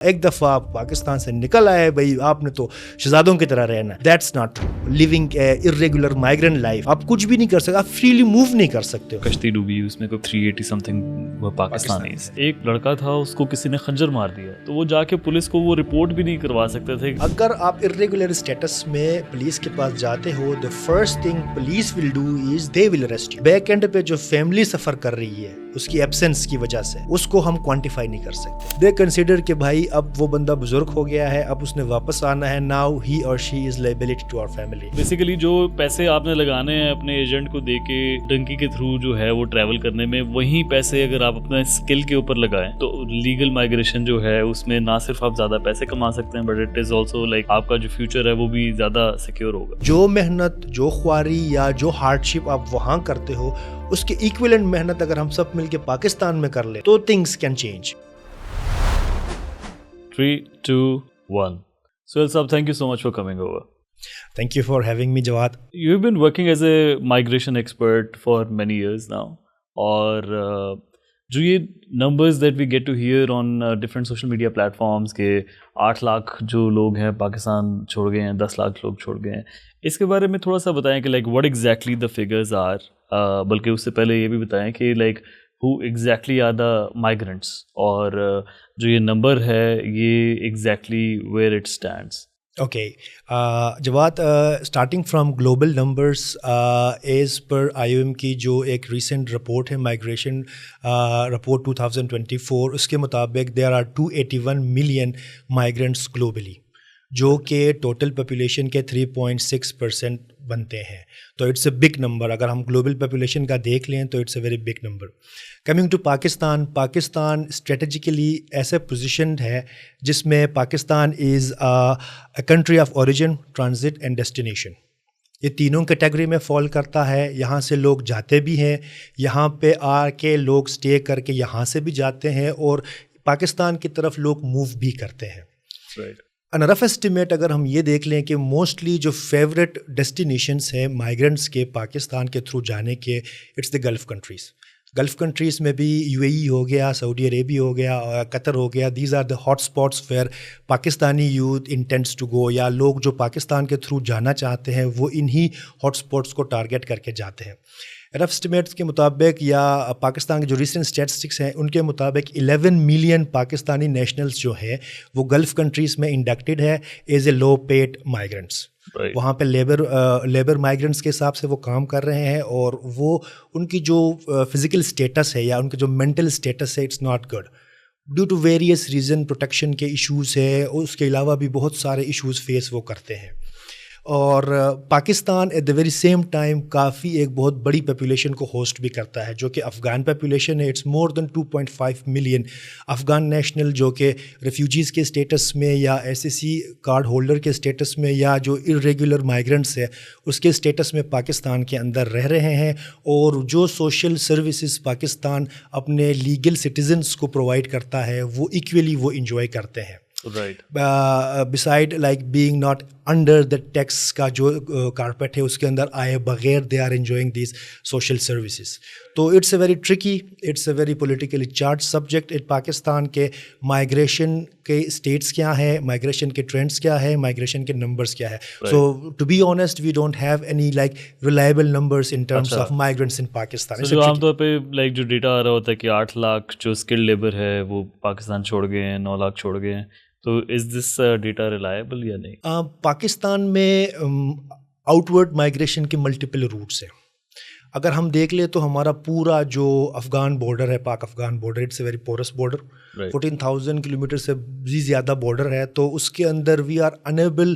ایک دفعہ آپ پاکستان سے نکل آئے بھائی آپ نے تو شہزادوں کی طرح رہنا ہے. That's not living a irregular migrant life. آپ کچھ بھی نہیں کر سکتے, آپ فریلی موو نہیں کر سکتے. کشتی ڈوبی, اس میں کوئی 380 سمتھنگ وہ پاکستانی. ایک لڑکا تھا, اس کو کسی نے خنجر مار دیا, تو وہ جا کے پولیس کو وہ رپورٹ بھی نہیں کروا سکتے تھے. اگر آپ ارریگولر اسٹیٹس میں پولیس کے پاس جاتے ہو, the first thing police will do is they will arrest you. Back and پہ جو فیملی سفر کر رہی ہے اس کی ایبسنس کی وجہ سے, اس کو ہم کوانٹیفائی نہیں کر سکتے. دے کنسیڈر کہ بھائی اب وہ بندہ بزرگ ہو گیا ہے, اب اس نے واپس آنا ہے. Now he or she is liability to our family. Basically جو پیسے آپ نے لگانے ہیں اپنے ایجنٹ کو دے کے ڈنکی کے تھرو جو ہے وہ ٹریول کرنے میں, وہی پیسے اگر آپ اپنے اسکل کے اوپر لگائیں تو لیگل مائگریشن جو ہے اس میں نہ صرف آپ زیادہ پیسے کما سکتے ہیں, but it is also like آپ کا جو فیوچر ہے وہ بھی زیادہ سیکیور ہوگا. جو محنت, جو خواری یا جو ہارڈ شپ آپ وہاں کرتے ہو, اس کے ایکویلنٹ محنت اگر ہم سب مل کے پاکستان میں کر لیں تو things can change. 3, 2, 1. Suhail Saab, thank you so much for coming over. Thank you for having me, Jawad. You've been working as a migration expert for many years now. اور جو یہ numbers that we get to hear on different social media platforms کہ 8 لاکھ جو لوگ ہیں پاکستان چھوڑ گئے ہیں, 10 لاکھ لوگ چھوڑ گئے ہیں, اس کے بارے میں تھوڑا سا بتائیں کہ like what exactly the figures are. بلکہ اس سے پہلے یہ بھی بتائیں کہ like who exactly are the migrants, اور جو یہ نمبر ہے یہ exactly where it stands. Okay, Jawad, starting from global numbers, as per IOM کی جو ایک ریسنٹ رپورٹ ہے مائگریشن رپورٹ 2024, اس کے مطابق there are 281 million migrants globally, جو کہ ٹوٹل پاپولیشن کے 3.6% بنتے ہیں. تو اٹس اے بگ نمبر. اگر ہم گلوبل پاپولیشن کا دیکھ لیں تو it's a very big number. Coming to Pakistan, Pakistan strategically ایسے پوزیشنڈ ہے جس میں Pakistan is a country of origin, transit and destination. یہ تینوں کیٹیگری میں فال کرتا ہے. یہاں سے لوگ جاتے بھی ہیں, یہاں پہ آ کے لوگ اسٹے کر کے یہاں سے بھی جاتے ہیں, اور پاکستان کی طرف لوگ موو بھی کرتے ہیں. ان رف اسٹیمیٹ اگر ہم یہ دیکھ لیں کہ موسٹلی جو فیوریٹ ڈیسٹینیشنس ہیں مائیگرنٹس کے پاکستان کے تھرو جانے کے, it's the Gulf countries. Gulf countries میں بھی UAE ہو گیا, سعودی عربیہ ہو گیا, قطر ہو گیا. These are the hot spots where Pakistani youth intends to go, یا لوگ جو پاکستان کے تھرو جانا چاہتے ہیں وہ انہی ہاٹ اسپاٹس کو ٹارگیٹ کر کے جاتے ہیں. رف اسٹیمیٹس کے مطابق یا پاکستان کے جو ریسنٹ اسٹیٹسٹکس ہیں ان کے مطابق 11 ملین پاکستانی نیشنلز جو ہیں وہ گلف کنٹریز میں انڈکٹیڈ ہے as a low paid migrants. وہاں پہ لیبر مائیگرنٹس کے حساب سے وہ کام کر رہے ہیں, اور وہ ان کی جو فزیکل اسٹیٹس ہے یا ان کا جو مینٹل اسٹیٹس ہے it's not good due to various reason. Protection کے ایشوز ہے, اس کے علاوہ بھی بہت سارے ایشوز فیس وہ کرتے ہیں. اور Pakistan at the very same time کافی ایک بہت بڑی پاپولیشن کو ہوسٹ بھی کرتا ہے, جو کہ افغان پاپولیشن ہے. It's more than 2.5 million Afghan national جو کہ ریفیوجیز کے اسٹیٹس میں یا SSC کارڈ ہولڈر کے اسٹیٹس میں یا جو ارریگولر مائیگرنٹس ہے اس کے اسٹیٹس میں پاکستان کے اندر رہ رہے ہیں, اور جو سوشل سروسز پاکستان اپنے لیگل سٹیزنس کو پرووائڈ کرتا ہے وہ ایکولی وہ انجوائے کرتے ہیں. Beside like being not under the tax کا جو کارپیٹ ہے اس کے اندر آئے بغیر they are enjoying these social services. تو it's a very tricky, it's a very politically charge subject in Pakistan کے. مائیگریشن کے اسٹیٹس کیا ہیں, مائیگریشن کے ٹرینڈس کیا ہے, مائیگریشن کے نمبرس کیا ہے. So to be honest we don't have any like reliable numbers in terms of migrants in Pakistan. جو عام طور پہ لائک جو ڈیٹا آ رہا ہوتا ہے کہ 8 لاکھ جو اسکلڈ لیبر ہے وہ پاکستان چھوڑ گئے ہیں, 9 لاکھ چھوڑ گئے ہیں, تو از دس ڈیٹا ریلائبل یا نہیں؟ پاکستان میں آؤٹ ورڈ مائیگریشن کے ملٹیپل روٹس ہیں. اگر ہم دیکھ لیں تو ہمارا پورا جو افغان بارڈر ہے, Pak Afghan border, it's a very porous border, 14,000 kilometre سے بھی زیادہ بارڈر ہے. تو اس کے اندر we are enable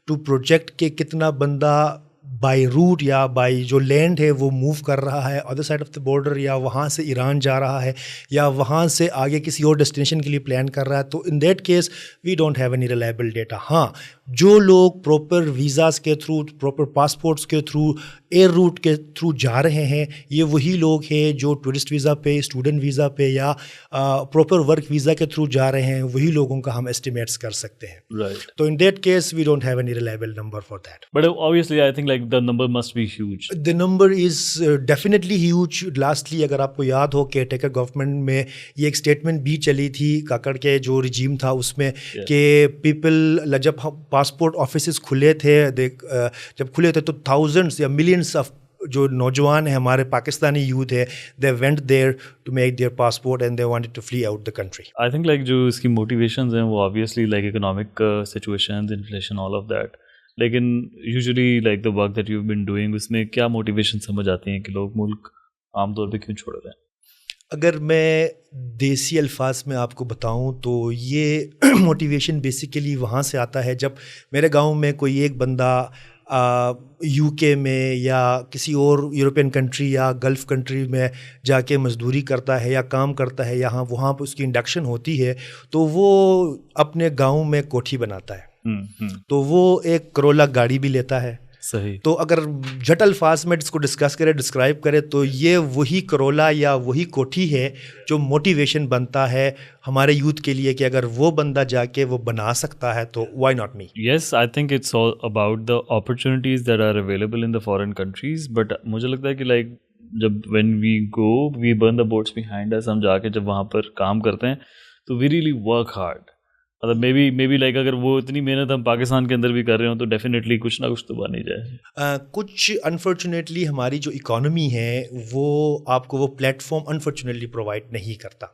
to project کہ کتنا بندہ بائی روٹ یا بائی جو لینڈ ہے وہ موو کر رہا ہے other side of the border, یا وہاں سے ایران جا رہا ہے, یا وہاں سے آگے کسی اور ڈیسٹینیشن کے لیے پلان کر رہا ہے. تو in that case we don't have any reliable data. ہاں جو لوگ پراپر ویزاز کے تھرو، پراپر پاسپورٹس کے تھرو، ایئر روٹ کے تھرو جا رہے ہیں، یہ وہی لوگ ہیں جو ٹورسٹ ویزا پہ، اسٹوڈنٹ ویزا پہ یا پراپر ورک ویزا کے تھرو جا رہے ہیں، وہی لوگوں کا ہم اسٹیمیٹس کر سکتے ہیں. تو in that case we don't have any reliable number for that. But obviously I think like the number must be huge. The number is definitely huge. Lastly, اگر آپ کو یاد ہو کہ ٹیکر گورنمنٹ میں یہ ایک اسٹیٹمنٹ بھی چلی تھی کاکڑ کے جو رجیم تھا اس میں کہ پیپل جب پاسپورٹ آفیسز کھلے تھے، جب کھلے تھے تو تھاؤزنڈس یا ملینس آف جو نوجوان ہیں ہمارے پاکستانی یوتھ ہے، they went there to make their passport and they wanted to flee out the country. I think like جو اس کی موٹیویشنز ہیں وہ obviously like economic situations, inflation, all of that. لیکن usually like the work that you been doing, اس میں کیا motivation سمجھ آتی ہیں کہ لوگ ملک عام طور پہ کیوں چھوڑ رہے ہیں؟ اگر میں دیسی الفاظ میں آپ کو بتاؤں تو یہ موٹیویشن بیسیکلی وہاں سے آتا ہے جب میرے گاؤں میں کوئی ایک بندہ یو کے میں یا کسی اور یورپین کنٹری یا گلف کنٹری میں جا کے مزدوری کرتا ہے یا کام کرتا ہے، یہاں وہاں پہ اس کی انڈکشن ہوتی ہے تو وہ اپنے گاؤں میں کوٹھی بناتا ہے، تو وہ ایک کرولا گاڑی بھی لیتا ہے. صحیح. تو اگر جھٹ الفاظ میں اس کو ڈسکس کرے، ڈسکرائب کرے تو یہ وہی کرولا یا وہی کوٹھی ہے جو موٹیویشن بنتا ہے ہمارے یوتھ کے لیے کہ اگر وہ بندہ جا کے وہ بنا سکتا ہے تو why not me. Yes, I think it's all about the opportunities that are available in the foreign countries. But مجھے لگتا ہے کہ لائک جب when we go we burn the boards behind us, ہم جا کے جب وہاں پر کام کرتے ہیں تو وی ریئلی ورک ہارڈ. مطلب مے بی لائک اگر وہ اتنی محنت ہم پاکستان کے اندر بھی کر رہے ہوں تو ڈیفینیٹلی کچھ نہ کچھ تو بن ہی جائے. کچھ انفارچونیٹلی ہماری جو اکانومی ہے وہ آپ کو وہ پلیٹ فارم انفارچونیٹلی پرووائڈ نہیں کرتا،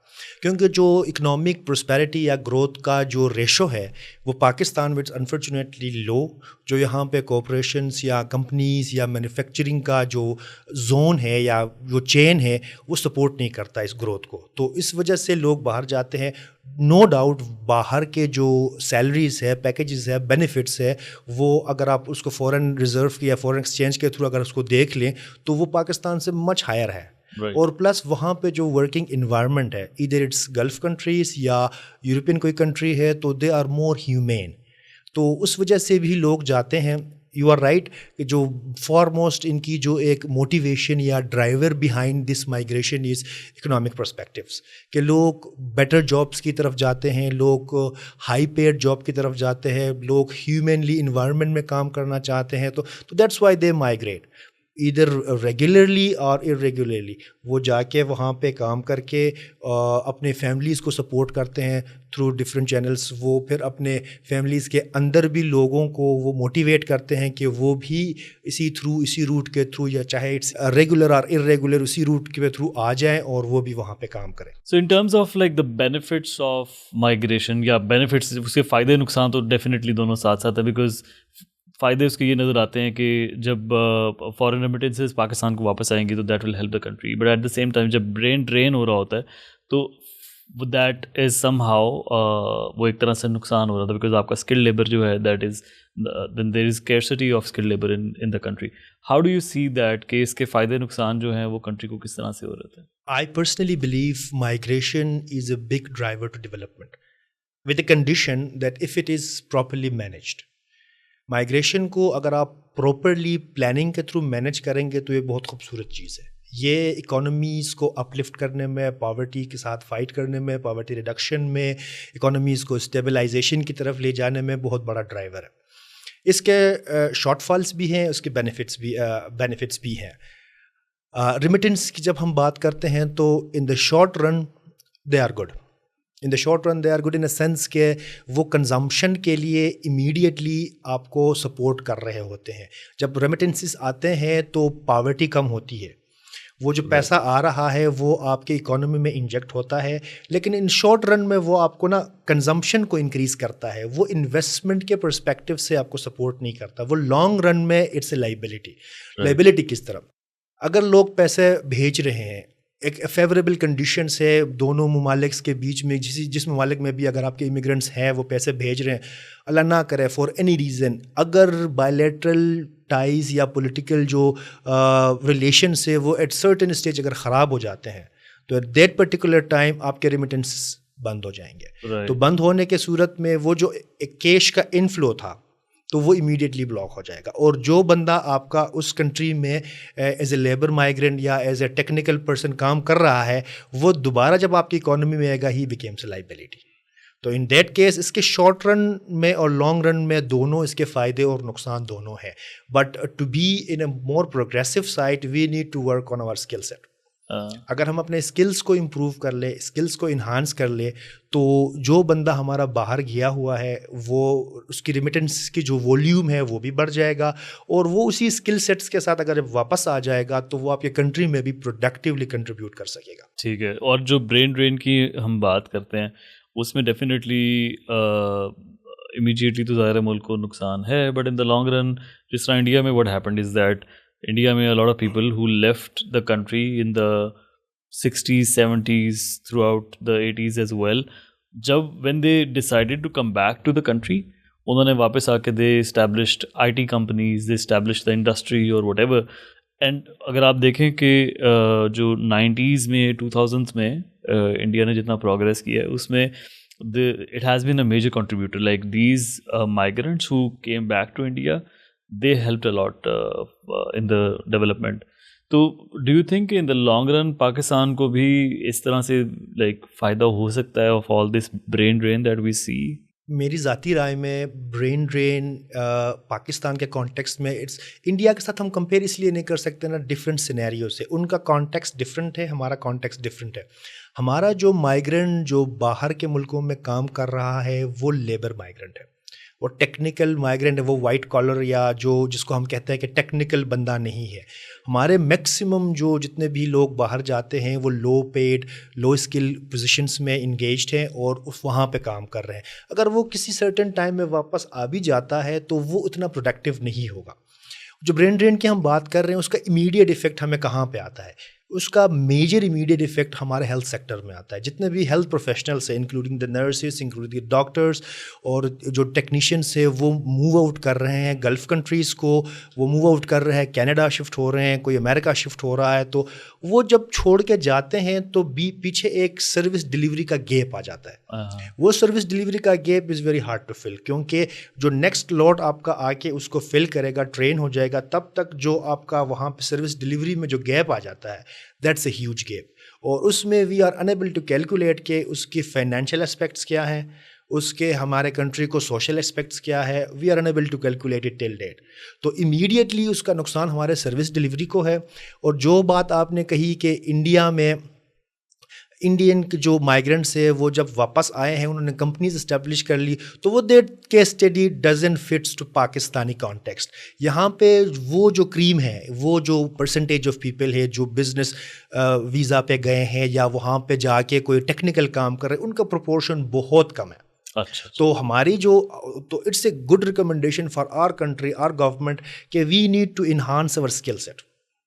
کیونکہ جو اکنامک پراسپیرٹی یا گروتھ کا جو ریشو ہے وہ پاکستان میں انفارچونیٹلی لو. جو یہاں پہ کوپریشنس یا کمپنیز یا مینوفیکچرنگ کا جو زون ہے یا جو چین ہے وہ سپورٹ نہیں کرتا اس گروتھ کو. تو اس وجہ سے لوگ باہر جاتے ہیں. نو ڈاؤٹ باہر کے جو سیلریز ہے، پیکیجز ہے، بینیفٹس ہے، وہ اگر آپ اس کو فورن ریزرو یا فورن ایکسچینج کے تھرو اگر اس کو دیکھ لیں تو وہ پاکستان سے مچ ہائر ہے. اور پلس وہاں پہ جو ورکنگ انوائرمنٹ ہے، ادھر اٹس گلف کنٹریز یا یورپین کوئی کنٹری ہے، تو دے آر مور ہیومین. تو اس وجہ سے بھی لوگ جاتے ہیں. یو آر رائٹ کہ جو فارموسٹ ان کی جو ایک موٹیویشن یا driver behind this migration is economic perspectives, کہ لوگ بیٹر جابس کی طرف جاتے ہیں، لوگ ہائی پیڈ جاب کی طرف جاتے ہیں، لوگ ہیومنلی انوائرمنٹ میں کام کرنا چاہتے ہیں. تو دیٹس وائی دے مائگریٹ ادھر ریگولرلی اور ارریگولرلی. وہ جا کے وہاں پہ کام کر کے اپنے فیملیز کو سپورٹ کرتے ہیں تھرو ڈفرینٹ چینلس. وہ پھر اپنے فیملیز کے اندر بھی لوگوں کو وہ موٹیویٹ کرتے ہیں کہ وہ بھی اسی روٹ کے تھرو یا چاہے اٹس ریگولر اور ارریگولر اسی روٹ کے تھرو آ جائیں اور وہ بھی وہاں پہ کام کریں. So in terms of like the benefits of migration or benefits, اس کے فائدے نقصان تو ڈیفینیٹلی دونوں ساتھ ساتھ ہے. بیکاز فائدے اس کے یہ نظر آتے ہیں کہ جب فارن ریمیٹنسز پاکستان کو واپس آئیں گی تو that will help the country. But at the same time جب برین ڈرین ہو رہا ہوتا ہے تو دیٹ از سم ہاؤ وہ ایک طرح سے نقصان ہو رہا تھا، بیکاز آپ کا اسکل لیبر جو ہے that is then there is scarcity of skill labour in the country. How do you see that کہ اس کے فائدے نقصان جو ہیں وہ کنٹری کو کس طرح سے ہو رہے تھے؟ I personally believe migration is a big driver to development, with a condition that if it is properly managed. Migration کو اگر آپ پراپرلی پلاننگ کے تھرو مینیج کریں گے تو یہ بہت خوبصورت چیز ہے. یہ اکانومیز کو اپلفٹ کرنے میں، پاورٹی کے ساتھ فائٹ کرنے میں، پاورٹی ریڈکشن میں، اکانومیز کو اسٹیبلائزیشن کی طرف لے جانے میں بہت بڑا ڈرائیور ہے. اس کے شارٹ فالس بھی ہیں، اس کے بینیفٹس بھی ہیں. ریمیٹنس کی جب ہم بات کرتے ہیں تو in the short run they are good. In the short run they are good in a sense کہ وہ کنزمپشن کے لیے امیڈیٹلی آپ کو سپورٹ کر رہے ہوتے ہیں. جب ریمیٹنسز آتے ہیں تو پاورٹی کم ہوتی ہے، وہ جو پیسہ آ رہا ہے وہ آپ کے اکانومی میں انجیکٹ ہوتا ہے. لیکن ان شارٹ رن میں وہ آپ کو کنزمپشن کو انکریز کرتا ہے، وہ انویسٹمنٹ کے پرسپیکٹیو سے آپ کو سپورٹ نہیں کرتا. وہ لانگ رن میں اٹس اے لائبلٹی کس طرح؟ اگر لوگ پیسے بھیج رہے ہیں، ایک فیوریبل کنڈیشنس ہے دونوں ممالک کے بیچ میں، جس ممالک میں بھی اگر آپ کے امیگرینٹس ہیں وہ پیسے بھیج رہے ہیں، اللہ نہ کرے فار اینی ریزن اگر بائیلیٹرل ٹائز یا پولیٹیکل جو ریلیشنس ہے وہ ایٹ سرٹن اسٹیج اگر خراب ہو جاتے ہیں تو ایٹ دیٹ پرٹیکولر ٹائم آپ کے ریمیٹنس بند ہو جائیں گے. تو بند ہونے کے صورت میں وہ جو ایک کیش کا انفلو تھا تو وہ امیڈیٹلی بلاک ہو جائے گا. اور جو بندہ آپ کا اس کنٹری میں ایز اے لیبر مائیگرینٹ یا ایز اے ٹیکنیکل پرسن کام کر رہا ہے, وہ دوبارہ جب آپ کی اکانومی میں آئے گا ہی بیکیمس اے لائبلٹی. تو ان دیٹ کیس اس کے شارٹ رن میں اور لانگ رن میں دونوں اس کے فائدے اور نقصان دونوں ہیں. But to be in a more progressive site we need to work on our skill set. اگر ہم اپنے اسکلس کو امپروو کر لیں, اسکلس کو انہانس کر لیں, تو جو بندہ ہمارا باہر گیا ہوا ہے وہ اس کی ریمیٹنس کی جو ولیوم ہے وہ بھی بڑھ جائے گا, اور وہ اسی اسکل سیٹس کے ساتھ اگر جب واپس آ جائے گا تو وہ آپ کے کنٹری میں بھی پروڈکٹیولی کنٹریبیوٹ کر سکے گا. ٹھیک ہے. اور جو برین ڈرین کی ہم بات کرتے ہیں اس میں ڈیفینیٹلی امیڈیٹلی تو ظاہر ملک کو نقصان ہے, but in the long run جس طرح انڈیا میں what happened is that India میں a lot of people who left the country in the 60s, 70s, throughout the 80s as well. جب when they decided to come back to the country, انہوں نے واپس آ کے they established IT companies, they established the industry or whatever. And اگر آپ دیکھیں کہ جو 90s میں 2000s میں انڈیا نے جتنا پروگریس کیا ہے اس میں it has been a major contributor. Like these migrants who came back to India, they helped a lot in the development. تو do you think in the long run Pakistan کو بھی اس طرح سے لائک فائدہ ہو سکتا ہے of all this brain drain that we see? میری ذاتی رائے میں برین ڈرین پاکستان کے کانٹیکسٹ میں اٹس انڈیا کے ساتھ ہم کمپیئر اس لیے نہیں کر سکتے نا ڈفرینٹ سینیریو سے. ان کا کانٹیکسٹ ڈفرینٹ ہے, ہمارا کانٹیکسٹ ڈفرینٹ ہے. ہمارا جو مائیگرینٹ جو باہر کے ملکوں میں کام کر رہا ہے وہ لیبر مائیگرینٹ ہے, وہ ٹیکنیکل مائیگرینٹ ہے, وہ وائٹ کالر یا جو جس کو ہم کہتے ہیں کہ ٹیکنیکل بندہ نہیں ہے. ہمارے میکسیمم جو جتنے بھی لوگ باہر جاتے ہیں وہ لو پیڈ لو اسکل پوزیشنس میں انگیجڈ ہیں اور وہاں پہ کام کر رہے ہیں. اگر وہ کسی سرٹن ٹائم میں واپس آ بھی جاتا ہے تو وہ اتنا پروڈکٹیو نہیں ہوگا. جو برین ڈرین کی ہم بات کر رہے ہیں اس کا امیڈیٹ ایفیکٹ ہمیں کہاں پہ آتا ہے؟ اس کا میجر امیڈیٹ ایفیکٹ ہمارے ہیلتھ سیکٹر میں آتا ہے. جتنے بھی ہیلتھ پروفیشنلس ہیں including the nurses, including the doctors اور جو ٹیکنیشینس ہیں وہ موو آؤٹ کر رہے ہیں گلف کنٹریز کو, وہ موو آؤٹ کر رہے ہیں کینیڈا شفٹ ہو رہے ہیں, کوئی امریکہ شفٹ ہو رہا ہے. تو وہ جب چھوڑ کے جاتے ہیں تو پیچھے ایک سروس ڈلیوری کا گیپ آ جاتا ہے. وہ سروس ڈلیوری کا gap is very hard to fill, کیونکہ جو نیکسٹ لاٹ آپ کا آ کے اس کو فل کرے گا, ٹرین ہو جائے گا, تب تک جو آپ کا وہاں پہ سروس ڈلیوری میں جو گیپ آ جاتا ہے دیٹس اے ہیوج گیپ. اور اس میں we are enable to calculate کہ اس کی فائنینشیل اسپیکٹس کیا ہیں, اس کے ہمارے کنٹری کو سوشل اسپیکٹس کیا ہے, we are enable to calculate it till date. تو امیڈیٹلی اس کا نقصان ہمارے سروس ڈلیوری کو ہے. اور جو بات آپ نے کہی کہ انڈیا میں انڈین جو مائیگرینٹس ہے وہ جب واپس آئے ہیں انہوں نے کمپنیز اسٹیبلش کر لی, تو وہ that case study doesn't fits to Pakistani context. یہاں پہ وہ جو کریم ہے, وہ جو پرسنٹیج آف پیپل ہے جو بزنس ویزا پہ گئے ہیں یا وہاں پہ جا کے کوئی ٹیکنیکل کام کر رہے ہیں, ان کا پروپورشن بہت کم ہے. اچھا, تو ہماری جو تو it's a good recommendation for our country, our government کہ we need to enhance our skill set.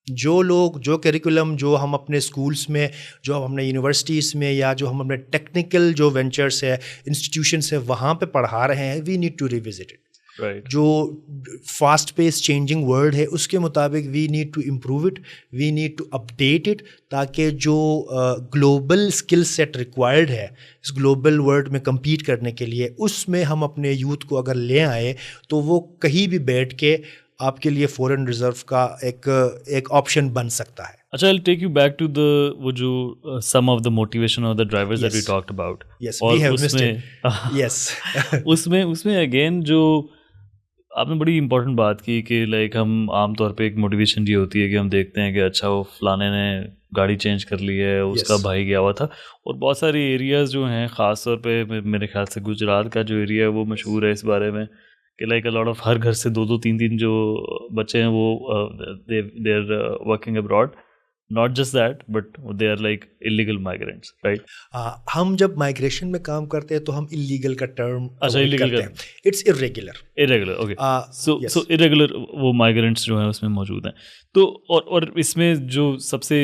جو لوگ جو کیریکولم جو ہم اپنے اسکولس میں, جو ہم اپنے یونیورسٹیز میں یا جو ہم اپنے ٹیکنیکل جو وینچرس ہے انسٹیٹیوشنس ہے وہاں پہ پڑھا رہے ہیں, we need to revisit it. جو فاسٹ پیس چینجنگ ورلڈ ہے اس کے مطابق we need to improve it, we need to update it, تاکہ جو گلوبل اسکل سیٹ ریکوائرڈ ہے اس گلوبل ورلڈ میں کمپیٹ کرنے کے لیے, اس میں ہم اپنے یوتھ کو اگر لے آئیں تو وہ کہیں بھی بیٹھ کے آپ کے لیے فورن ریزرو کا ایک آپشن بن سکتا ہے. اچھا, I'll take you back to the وہ جو some of the motivation of the drivers that we talked about. Yes, we have missed it. Yes. اس میں اگین جو آپ نے بڑی امپورٹنٹ بات کی کہ لائک ہم عام طور پہ ایک موٹیویشن یہ ہوتی ہے کہ ہم دیکھتے ہیں کہ اچھا وہ فلانے نے گاڑی چینج کر لی ہے, اس کا بھائی گیا ہوا تھا. اور بہت سارے ایریاز جو ہیں خاص طور پہ میرے خیال سے گجرات کا جو ایریا ہے وہ مشہور ہے اس بارے میں کہ لائک الاٹ آف ہر گھر سے 2-3 جو بچے ہیں وہ they are working abroad. Not just that but they are like illegal migrants, right? ہم جب مائیگریشن میں کام کرتے ہیں تو ہم ایلیگل کا ٹرم ایلیگل کرتے ہیں, it's irregular. Okay, so irregular وہ مائیگرینٹس جو ہیں اس میں موجود ہیں. تو اور اس میں جو سب سے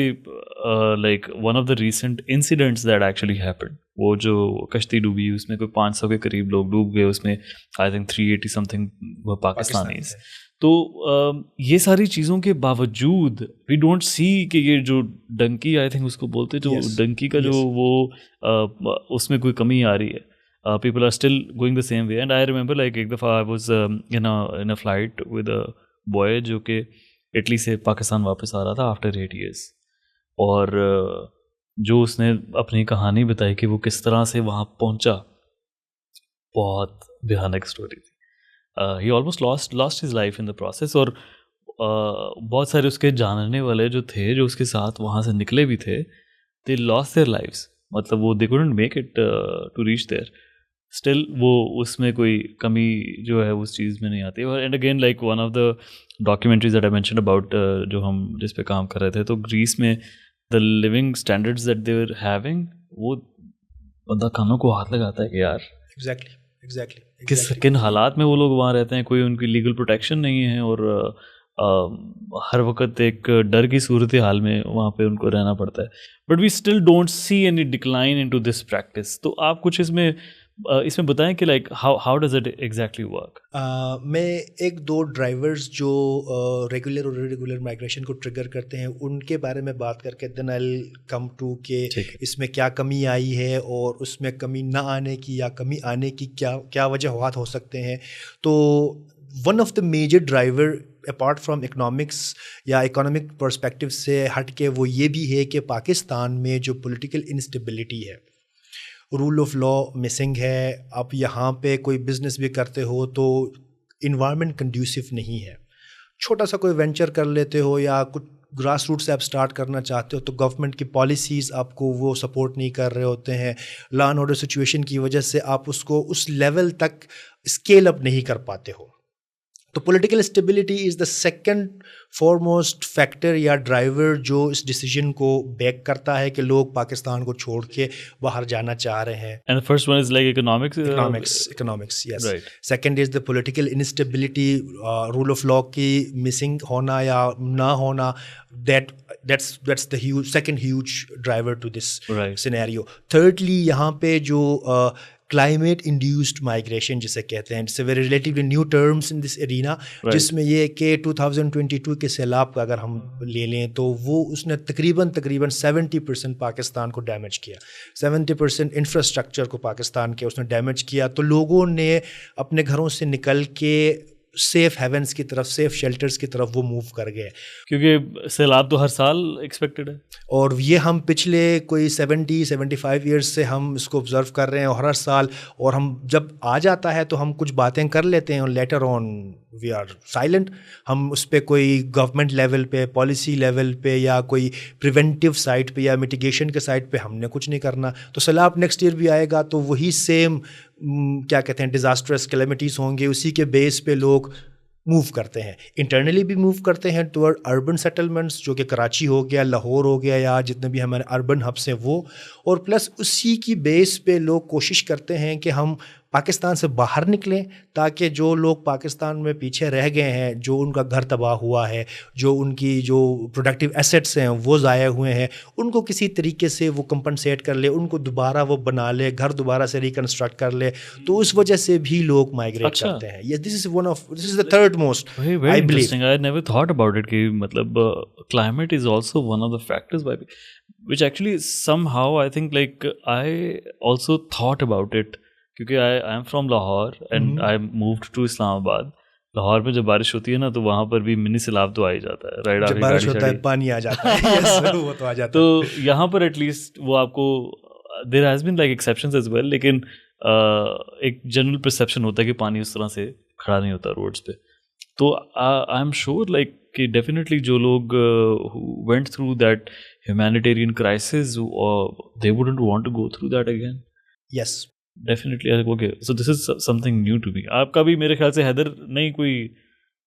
like one of the recent incidents that actually happened, وہ جو کشتی ڈوبی اس میں کوئی 500 کے قریب لوگ ڈوب گئے, اس میں آئی تھنک 380 سم تھنگ وہ پاکستانیز. تو یہ ساری چیزوں کے باوجود وی ڈونٹ سی کہ یہ جو ڈنکی آئی تھنک اس کو بولتے, جو ڈنکی کا جو وہ اس میں کوئی کمی آ رہی ہے. people are still going the same way. And I remember like ایک دفعہ I was in a flight with a boy جو کہ اٹلی سے پاکستان واپس آ رہا تھا after 8 years, اور جو اس نے اپنی کہانی بتائی کہ وہ کس طرح سے وہاں پہنچا, بہت بھیانک اسٹوری تھی. he almost lost his life in the process. اور بہت سارے اس کے جاننے والے جو تھے جو اس کے ساتھ وہاں سے نکلے بھی تھے, they lost their lives. مطلب وہ they couldn't make it to reach there. Still وہ اس میں کوئی کمی جو ہے اس چیز میں نہیں آتی. And again like one of the documentaries that I mention about جو ہم جس پہ کام کر رہے تھے, تو گریس میں the living standards that they were having, وہ بندہ کانوں کو ہاتھ لگاتا ہے کہ یار ایگزیکٹلی کن حالات میں وہ لوگ وہاں رہتے ہیں, کوئی ان کی لیگل پروٹیکشن نہیں ہے, اور ہر وقت ایک ڈر کی صورت حال میں وہاں پہ ان کو رہنا پڑتا ہے. But we still don't see any decline in to this practice. تو آپ کچھ اس میں بتائیں کہ like how does it exactly work. میں ایک دو ڈرائیورز جو ریگولر اور ریگولر مائگریشن کو ٹریگر کرتے ہیں ان کے بارے میں بات کر کے دین آئی کم ٹو کہ اس میں کیا کمی آئی ہے اور اس میں کمی نہ آنے کی یا کمی آنے کی کیا وجوہات ہو سکتے ہیں. تو one of the major driver apart from economics یا اکنامک پرسپیکٹو سے ہٹ کے وہ یہ بھی ہے کہ پاکستان میں جو پولیٹیکل انسٹیبلٹی ہے, رول آف لا مسنگ ہے. آپ یہاں پہ کوئی بزنس بھی کرتے ہو تو انوائرمنٹ کنڈیوسو نہیں ہے. چھوٹا سا کوئی وینچر کر لیتے ہو یا کچھ گراس روٹ سے آپ اسٹارٹ کرنا چاہتے ہو تو گورنمنٹ کی پالیسیز آپ کو وہ سپورٹ نہیں کر رہے ہوتے ہیں. لا اینڈ آرڈر سچویشن کی وجہ سے آپ اس کو اس لیول تک اسکیل اپ نہیں کر پاتے ہو. تو political stability is the second foremost factor یا ڈرائیور جو اس ڈیسیجن کو بیک کرتا ہے کہ لوگ پاکستان کو چھوڑ کے باہر جانا چاہ رہے ہیں. And first one is like economics yes. Second is the political instability, rule of law کی مسنگ ہونا یا نہ ہونا. that's the second huge driver to this scenario. thirdly یہاں پہ جو کلائمیٹ انڈیوسڈ مائگریشن جسے کہتے ہیں, it's a very relatively new terms in this arena, جس میں یہ کہ 2022 کے سیلاب کا اگر ہم لے لیں تو وہ اس نے تقریباً 70% پاکستان کو ڈیمیج کیا, 70% انفراسٹرکچر کو پاکستان کے اس نے ڈیمیج کیا. تو لوگوں نے اپنے گھروں سے نکل کے سیف ہیونس کی طرف, سیف شیلٹرز کی طرف وہ موو کر گئے, کیونکہ سیلاب تو ہر سال ایکسپیکٹڈ ہے. اور یہ ہم پچھلے کوئی 70-75 ایئرس سے ہم اس کو آبزرو کر رہے ہیں, اور ہر سال, اور ہم جب آ جاتا ہے تو ہم کچھ باتیں کر لیتے ہیں, اور later on we are silent. ہم اس پہ کوئی گورنمنٹ لیول پہ, پالیسی لیول پہ یا کوئی پریونٹیو سائٹ پہ یا میٹیگیشن کے سائٹ پہ ہم نے کچھ نہیں کرنا. تو سیلاب نیکسٹ ایئر بھی آئے گا تو وہی سیم کیا کہتے ہیں ڈیزاسٹرس کلیمٹیز ہوں گے, اسی کے بیس پہ لوگ موو کرتے ہیں. انٹرنلی بھی موو کرتے ہیں ٹورڈ اربن سیٹلمنٹس, جو کہ کراچی ہو گیا, لاہور ہو گیا, یا جتنے بھی ہمارے اربن ہبس ہیں وہ, اور پلس اسی کی بیس پہ لوگ کوشش کرتے ہیں کہ ہم پاکستان سے باہر نکلیں, تاکہ جو لوگ پاکستان میں پیچھے رہ گئے ہیں, جو ان کا گھر تباہ ہوا ہے, جو ان کی جو پروڈکٹیو ایسیٹس ہیں وہ ضائع ہوئے ہیں, ان کو کسی طریقے سے وہ کمپنسیٹ کر لے, ان کو دوبارہ وہ بنا لے, گھر دوبارہ سے ریکنسٹرکٹ کر لے. تو اس وجہ سے بھی لوگ مائگریٹ کرتے ہیں. this is the third most, I believe. I never thought about it کہ مطلب climate is also one of the factors which actually somehow I think like I also thought about it, کیونکہ I am from Lahore and I moved to Islam Abad. Lahore میں جب بارش ہوتی ہے نا تو وہاں پر بھی منی سیلاب تو آ ہی جاتا ہے, رائٹ, جب بارش ہوتا ہے پانی آ جاتا ہے, وہ تو آ جاتا ہے. تو یہاں پر ایٹ لیسٹ وہ آپ کو there has been like exceptions as well, لیکن ایک جنرل پرسیپشن ہوتا ہے کہ پانی اس طرح سے کھڑا نہیں ہوتا روڈس پہ. تو آئی ایم شیور لائک کہ ڈیفینیٹلی جو لوگ went through that humanitarian crisis they wouldn't want to go through that again. Yes definitely. Okay, so this is something new to me. آپ کا بھی میرے خیال سے حیدر نہیں کوئی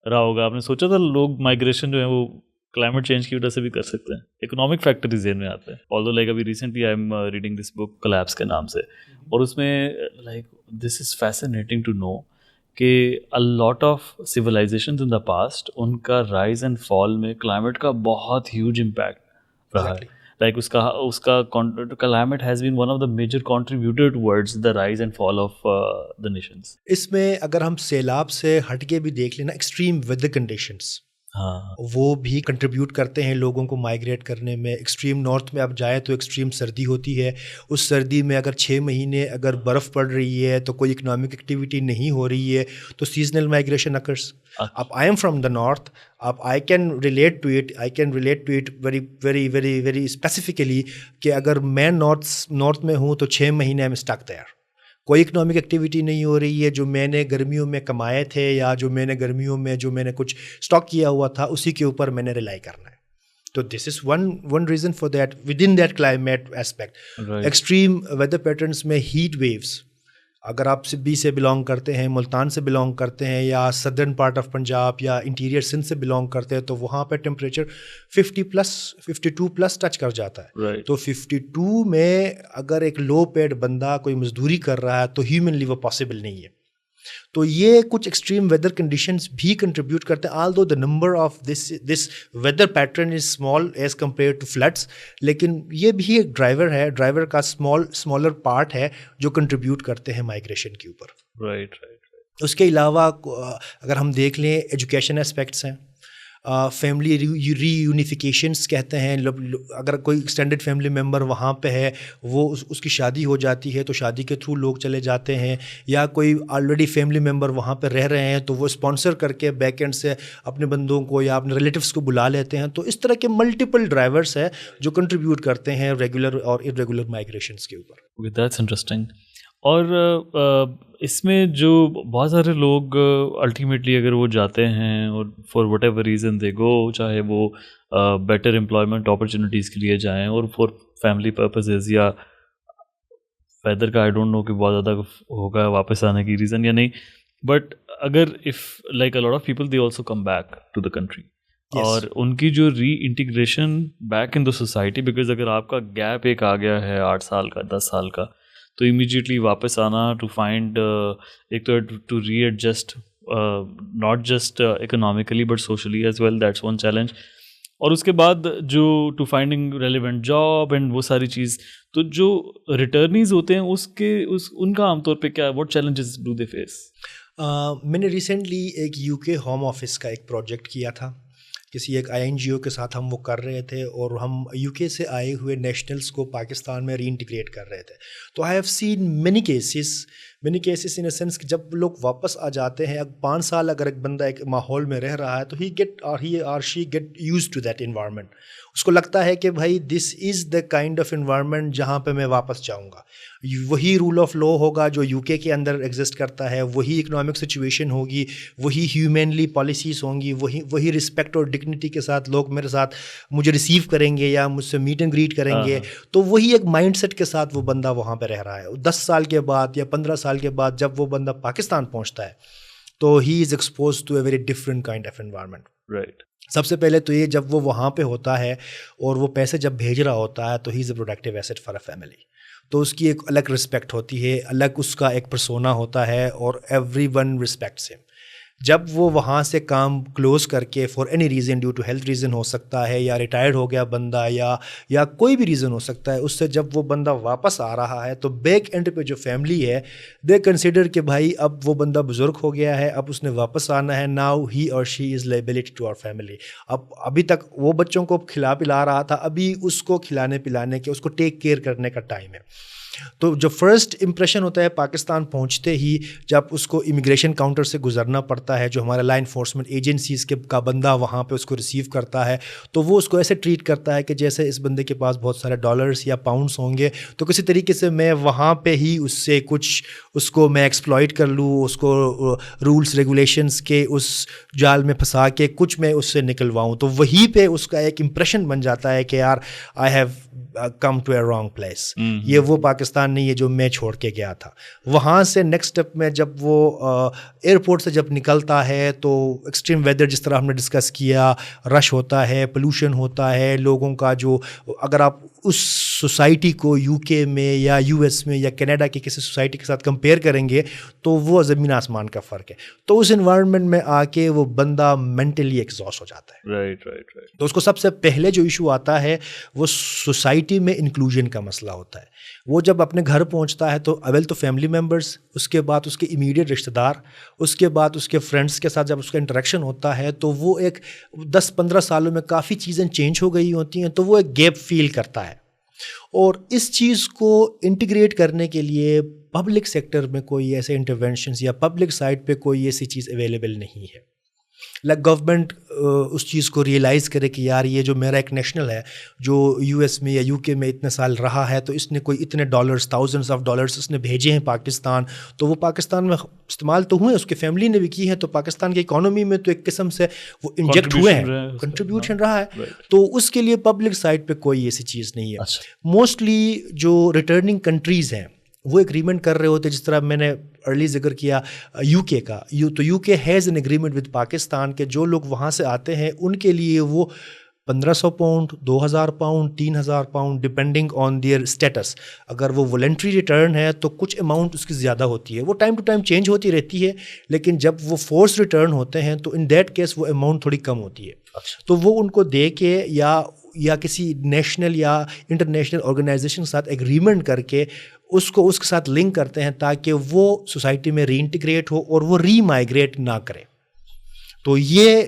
رہا ہوگا, آپ نے سوچا تھا لوگ مائگریشن جو ہے وہ کلائمیٹ چینج کی وجہ سے بھی کر سکتے ہیں؟ اکنامک فیکٹر ذہن میں آتے ہیں. آلدو لائک ابھی recently I am reading this book clips کے نام سے, اور اس میں like this is fascinating to know کہ a lot of civilizations in the past ان کا رائز اینڈ فال میں کلائمیٹ کا بہت ہیوج امپیکٹ رہا ہے. لائک اس کا climate has been one of the major contributor towards the rise and fall of the nations. اس میں اگر ہم سیلاب سے ہٹ کے بھی دیکھ لینا, ایکسٹریم ویدر کنڈیشنس, وہ بھی کنٹریبیوٹ کرتے ہیں لوگوں کو مائگریٹ کرنے میں. ایکسٹریم نارتھ میں آپ جائیں تو ایکسٹریم سردی ہوتی ہے, اس سردی میں اگر 6 مہینے اگر برف پڑ رہی ہے تو کوئی اکنامک ایکٹیویٹی نہیں ہو رہی ہے تو سیزنل مائگریشن اکرس. اب I am from the north, اب I can relate to it very very very very specifically کہ اگر میں نارتھ میں ہوں تو 6 مہینے آئی ایم اسٹک دیئر. کوئی اکنامک ایکٹیویٹی نہیں ہو رہی ہے, جو میں نے گرمیوں میں کمائے تھے یا جو میں نے گرمیوں میں جو میں نے کچھ اسٹاک کیا ہوا تھا اسی کے اوپر میں نے ریلائی کرنا ہے. تو this is one reason for that with in that climate aspect. Extreme weather patterns میں ہیٹ ویوز, اگر آپ سبی سے بلانگ کرتے ہیں, ملتان سے بلانگ کرتے ہیں, یا سدرن پارٹ آف پنجاب یا انٹیریئر سندھ سے بلانگ کرتے ہیں, تو وہاں پہ ٹیمپریچر 52+ ٹچ کر جاتا ہے. تو 52 میں اگر ایک لو پیڈ بندہ کوئی مزدوری کر رہا ہے تو ہیومنلی وہ پاسبل نہیں ہے. تو یہ کچھ ایکسٹریم ویدر کنڈیشنز بھی کنٹریبیوٹ کرتے ہیں, although the number of this weather pattern is small as compare to floods, لیکن یہ بھی ایک ڈرائیور کا اسمالر پارٹ ہے جو کنٹریبیوٹ کرتے ہیں مائگریشن کے اوپر. اس کے علاوہ اگر ہم دیکھ لیں ایجوکیشن اسپیکٹس ہیں, فیملی ری یونیفیکیشنس کہتے ہیں. اگر کوئی ایکسٹینڈڈ فیملی ممبر وہاں پہ ہے, وہ اس کی شادی ہو جاتی ہے تو شادی کے تھرو لوگ چلے جاتے ہیں, یا کوئی آلریڈی فیملی ممبر وہاں پہ رہ رہے ہیں تو وہ اسپانسر کر کے بیک اینڈ سے اپنے بندوں کو یا اپنے ریلیٹیوس کو بلا لیتے ہیں. تو اس طرح کے ملٹیپل ڈرائیورس ہیں جو کنٹریبیوٹ کرتے ہیں ریگولر اور ارریگولر مائگریشنس کے اوپر. That's interesting. اور اس میں جو بہت سارے لوگ الٹیمیٹلی اگر وہ جاتے ہیں اور فار وٹ ایور ریزن دے گو, چاہے وہ بیٹر امپلائمنٹ اپرچونیٹیز کے لیے جائیں اور فار فیملی پرپزز, یا ویدر کا آئی ڈونٹ نو کہ بہت زیادہ ہوگا واپس آنے کی ریزن یا نہیں, بٹ اگر if like a lot of people they also come back to the country, اور ان کی جو reintegration back in the society, because اگر آپ کا گیپ ایک آ گیا ہے 8 سال کا 10 سال کا, تو امیجیٹلی واپس آنا ٹو فائنڈ ایک تو to readjust not just economically but socially as well, that's one challenge. اور اس کے بعد جو to finding relevant job and وہ ساری چیز, تو جو ریٹرنیز ہوتے ہیں ان کا عام طور پہ کیا what challenges do they face? میں نے ریسنٹلی ایک UK ہوم آفس کا ایک پروجیکٹ کیا تھا, کسی ایک INGO کے ساتھ ہم وہ کر رہے تھے, اور ہم UK سے آئے ہوئے نیشنلز کو پاکستان میں ری انٹیگریٹ کر رہے تھے. تو I have seen many cases in a sense کہ جب لوگ واپس آ جاتے ہیں, 5 سال اگر ایک بندہ ایک ماحول میں رہ رہا ہے تو he or she get use to that environment. اس کو لگتا ہے کہ بھائی this is the kind of environment جہاں پہ میں واپس جاؤں گا, وہی رول آف لا ہوگا جو UK کے اندر ایگزسٹ کرتا ہے, وہی اکنامک سچویشن ہوگی, وہی ہیومنلی پالیسیز ہوں گی, وہی رسپیکٹ اور ڈگنیٹی کے ساتھ لوگ میرے ساتھ مجھے ریسیو کریں گے یا مجھ سے میٹ اینڈ گریٹ کریں گے. تو وہی ایک مائنڈ سیٹ کے ساتھ وہ بندہ وہاں پہ رہ رہا ہے. 10 سال کے بعد یا 15 سال کے بعد جب وہ بندہ پاکستان پہنچتا ہے تو he is expose to a very different kind of environment. Right. سب سے پہلے تو یہ جب وہ وہاں پہ ہوتا ہے اور وہ پیسے جب بھیج رہا ہوتا ہے تو he is a productive asset for a family. تو اس کی ایک الگ رسپیکٹ ہوتی ہے, الگ اس کا ایک پرسونا ہوتا ہے, اور ایوری ون رسپیکٹس ہم. جب وہ وہاں سے کام کلوز کر کے for any reason, due to health reason ہو سکتا ہے, یا ریٹائرڈ ہو گیا بندہ, یا کوئی بھی ریزن ہو سکتا ہے, اس سے جب وہ بندہ واپس آ رہا ہے تو بیک اینڈ پہ جو فیملی ہے دے کنسیڈر کہ بھائی اب وہ بندہ بزرگ ہو گیا ہے, اب اس نے واپس آنا ہے, now he or she is liability to our family. ابھی تک وہ بچوں کو کھلا پلا رہا تھا, ابھی اس کو کھلانے پلانے کے, اس کو ٹیک کیئر کرنے کا ٹائم ہے. تو جو فرسٹ امپریشن ہوتا ہے پاکستان پہنچتے ہی, جب اس کو امیگریشن کاؤنٹر سے گزرنا پڑتا ہے, جو ہمارا لا انفورسمنٹ ایجنسیز کا بندہ وہاں پہ اس کو ریسیو کرتا ہے, تو وہ اس کو ایسے ٹریٹ کرتا ہے کہ جیسے اس بندے کے پاس بہت سارے ڈالرز یا پاؤنڈس ہوں گے, تو کسی طریقے سے میں وہاں پہ ہی اس سے کچھ اس کو میں ایکسپلائٹ کر لوں, اس کو رولس ریگولیشنس کے اس جال میں پھنسا کے کچھ میں اس سے نکلواؤں. تو وہیں پہ اس کا ایک امپریشن بن جاتا ہے کہ یار I have come to a wrong place, یہ وہ پاکستان نہیں ہے جو میں چھوڑ کے گیا تھا. وہاں سے نیکسٹ اسٹیپ میں جب وہ ایئرپورٹ سے جب نکلتا ہے تو ایکسٹریم ویدر جس طرح ہم نے ڈسکس کیا, رش ہوتا ہے, پولوشن ہوتا ہے, لوگوں کا جو اگر آپ اس سوسائٹی کو UK میں یا US میں یا کینیڈا کی کسی سوسائٹی کے ساتھ کمپیئر کریں گے تو وہ زمین آسمان کا فرق ہے. تو اس انوائرمنٹ میں آ کے وہ بندہ مینٹلی ایگزاسٹ ہو جاتا ہے. رائٹ. تو اس کو سب سے پہلے جو ایشو آتا ہے وہ سوسائٹی سوسائٹی میں انکلوژن کا مسئلہ ہوتا ہے. وہ جب اپنے گھر پہنچتا ہے تو اول تو فیملی ممبرس, اس کے بعد اس کے امیڈیٹ رشتہ دار, اس کے بعد اس کے فرینڈس کے ساتھ جب اس کا انٹریکشن ہوتا ہے تو وہ ایک 10-15 سالوں میں کافی چیزیں چینج ہو گئی ہوتی ہیں, تو وہ ایک گیپ فیل کرتا ہے. اور اس چیز کو انٹیگریٹ کرنے کے لیے پبلک سیکٹر میں کوئی ایسے انٹرونشنز یا پبلک سائٹ پہ کوئی ایسی چیز اویلیبل نہیں ہے. گورنمنٹ اس چیز کو ریئلائز کرے کہ یار یہ جو میرا ایک نیشنل ہے جو یو ایس میں یا یو کے میں اتنے سال رہا ہے, تو اس نے کوئی اتنے ڈالرز, تھاؤزنڈس آف ڈالرز اس نے بھیجے ہیں پاکستان, تو وہ پاکستان میں استعمال تو ہوئے, اس کے فیملی نے بھی کی ہے, تو پاکستان کی اکانومی میں تو ایک قسم سے وہ انجیکٹ ہوئے ہیں, کنٹریبیوشن رہا ہے. تو اس کے لیے پبلک سائٹ پہ کوئی ایسی چیز نہیں ہے. موسٹلی جو ریٹرننگ کنٹریز ہیں وہ اگریمنٹ کر رہے ہوتے, جس طرح میں نے ارلی ذکر کیا یو کے کا, تو یو کے has an agreement with Pakistan کہ جو لوگ وہاں سے آتے ہیں ان کے لیے وہ 1500 pound, 2000 pound, 3000 pound depending on their status. اگر وہ والنٹری ریٹرن ہے تو کچھ اماؤنٹ اس کی زیادہ ہوتی ہے, وہ ٹائم ٹو ٹائم چینج ہوتی رہتی ہے, لیکن جب وہ فورس ریٹرن ہوتے ہیں تو ان دیٹ کیس وہ اماؤنٹ تھوڑی کم ہوتی ہے. تو وہ ان کو دے کے یا کسی نیشنل یا انٹرنیشنل آرگنائزیشن کے ساتھ ایگریمنٹ کر کے اس کو اس کے ساتھ لنک کرتے ہیں تاکہ وہ سوسائٹی میں ری انٹیگریٹ ہو اور وہ ری مائیگریٹ نہ کرے. تو یہ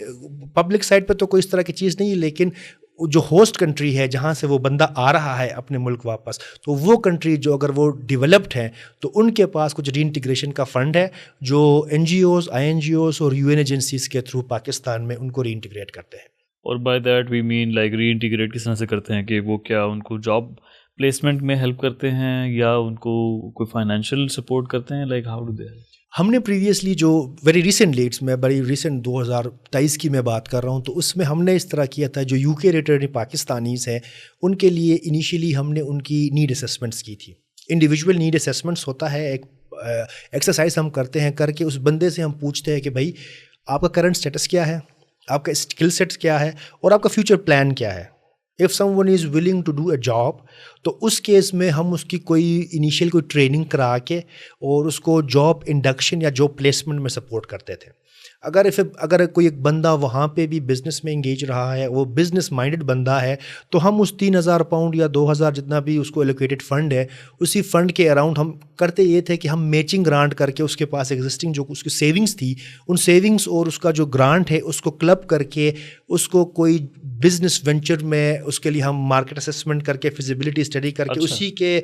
پبلک سائٹ پہ تو کوئی اس طرح کی چیز نہیں ہے, لیکن جو ہوسٹ کنٹری ہے جہاں سے وہ بندہ آ رہا ہے اپنے ملک واپس, تو وہ کنٹری جو اگر وہ ڈیولپڈ ہیں تو ان کے پاس کچھ ری انٹیگریشن کا فنڈ ہے جو N G Os, I N G Os اور یو این ایجنسیز کے تھرو پاکستان میں ان کو ری انٹیگریٹ کرتے ہیں. اور by that we mean like reintegrate کس طرح سے کرتے ہیں کہ وہ کیا ان کو جاب پلیسمنٹ میں ہیلپ کرتے ہیں یا ان کو کوئی فائنینشیل سپورٹ کرتے ہیں, like how do they help? ہم نے پریویسلی جو ویری ریسنٹلی, میں بڑی ریسنٹ 2023 کی میں بات کر رہا ہوں, تو اس میں ہم نے اس طرح کیا تھا جو یو کے ریٹرننگ پاکستانیز ہیں ان کے لیے انیشیلی ہم نے ان کی نیڈ اسیسمنٹس کی تھی. انڈیویجول نیڈ اسیسمنٹس ہوتا ہے, ایک ایکسرسائز ہم کرتے ہیں, کر کے اس بندے سے ہم پوچھتے ہیں کہ بھائی آپ کا کرنٹ اسٹیٹس کیا ہے, آپ کا اسکل سیٹس کیا ہے, اور آپ کا فیوچر پلان کیا ہے. If someone is willing to do a job, تو اس کیس میں ہم اس کی کوئی انیشیل کوئی ٹریننگ کرا کے اور اس کو جاب انڈکشن یا جاب پلیسمنٹ میں سپورٹ کرتے تھے. اگر کوئی ایک بندہ وہاں پہ بھی بزنس میں انگیج رہا ہے, وہ بزنس مائنڈڈ بندہ ہے, تو ہم اس 3000 پاؤنڈ یا 2000 جتنا بھی اس کو ایلوکیٹڈ فنڈ ہے, اسی فنڈ کے اراؤنڈ ہم کرتے یہ تھے کہ ہم میچنگ گرانٹ کر کے اس کے پاس ایگزسٹنگ جو اس کی سیونگس تھی, ان سیونگس اور اس کا جو گرانٹ ہے اس کو کلب کر کے اس کو کوئی بزنس وینچر میں اس کے لیے ہم مارکیٹ اسیسمنٹ کر کے فیزیبلٹی اسٹڈی کر کے اسی کے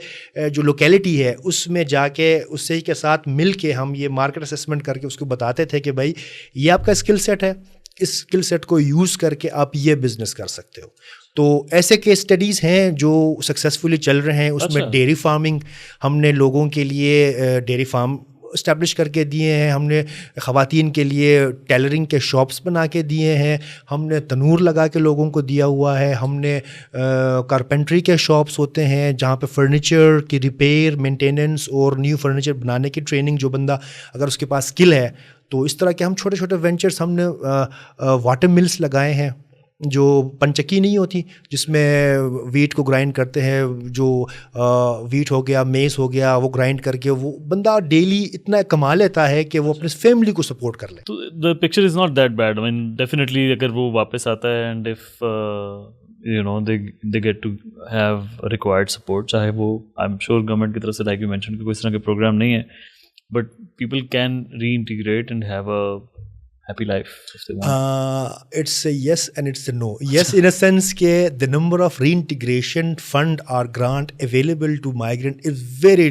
جو لوکیلٹی ہے اس میں جا کے اس سے کے ساتھ مل کے ہم یہ مارکیٹ اسیسمنٹ کر کے اس کو بتاتے تھے کہ بھائی یہ آپ کا اسکل سیٹ ہے, اس اسکل سیٹ کو یوز کر کے آپ یہ بزنس کر سکتے ہو. تو ایسے کیس اسٹڈیز ہیں جو سکسیزفلی چل رہے ہیں. اس میں ڈیری فارمنگ ہم نے لوگوں کے لیے ڈیری فارم اسٹیبلش کر کے دیے ہیں, ہم نے خواتین کے لیے ٹیلرنگ کے شاپس بنا کے دیے ہیں, ہم نے تنور لگا کے لوگوں کو دیا ہوا ہے, ہم نے کارپینٹری کے شاپس ہوتے ہیں جہاں پہ فرنیچر کی ریپیئر, مینٹیننس اور نیو فرنیچر بنانے کی ٹریننگ, جو بندہ اگر اس کے پاس اسکل ہے تو اس طرح کے ہم چھوٹے چھوٹے وینچرس, ہم نے واٹر ملس لگائے ہیں جو پنچکی نہیں ہوتی جس میں ویٹ کو گرائنڈ کرتے ہیں, جو ویٹ ہو گیا, میز ہو گیا, وہ گرائنڈ کر کے وہ بندہ ڈیلی اتنا کما لیتا ہے کہ وہ اپنے فیملی کو سپورٹ کر لے. تو the picture is not that bad. I mean definitely اگر وہ واپس آتا ہے and if you know they get to have required support, چاہے وہ آئی ایم شیور گورنمنٹ کی طرف سے لائک یو مینشن کہ کوئی اس طرح کے پروگرام نہیں ہے, but people can reintegrate and have a happy life if they want? It's a yes and it's a no. Yes, in a sense کہ the number of reintegration fund or grant available to migrant is very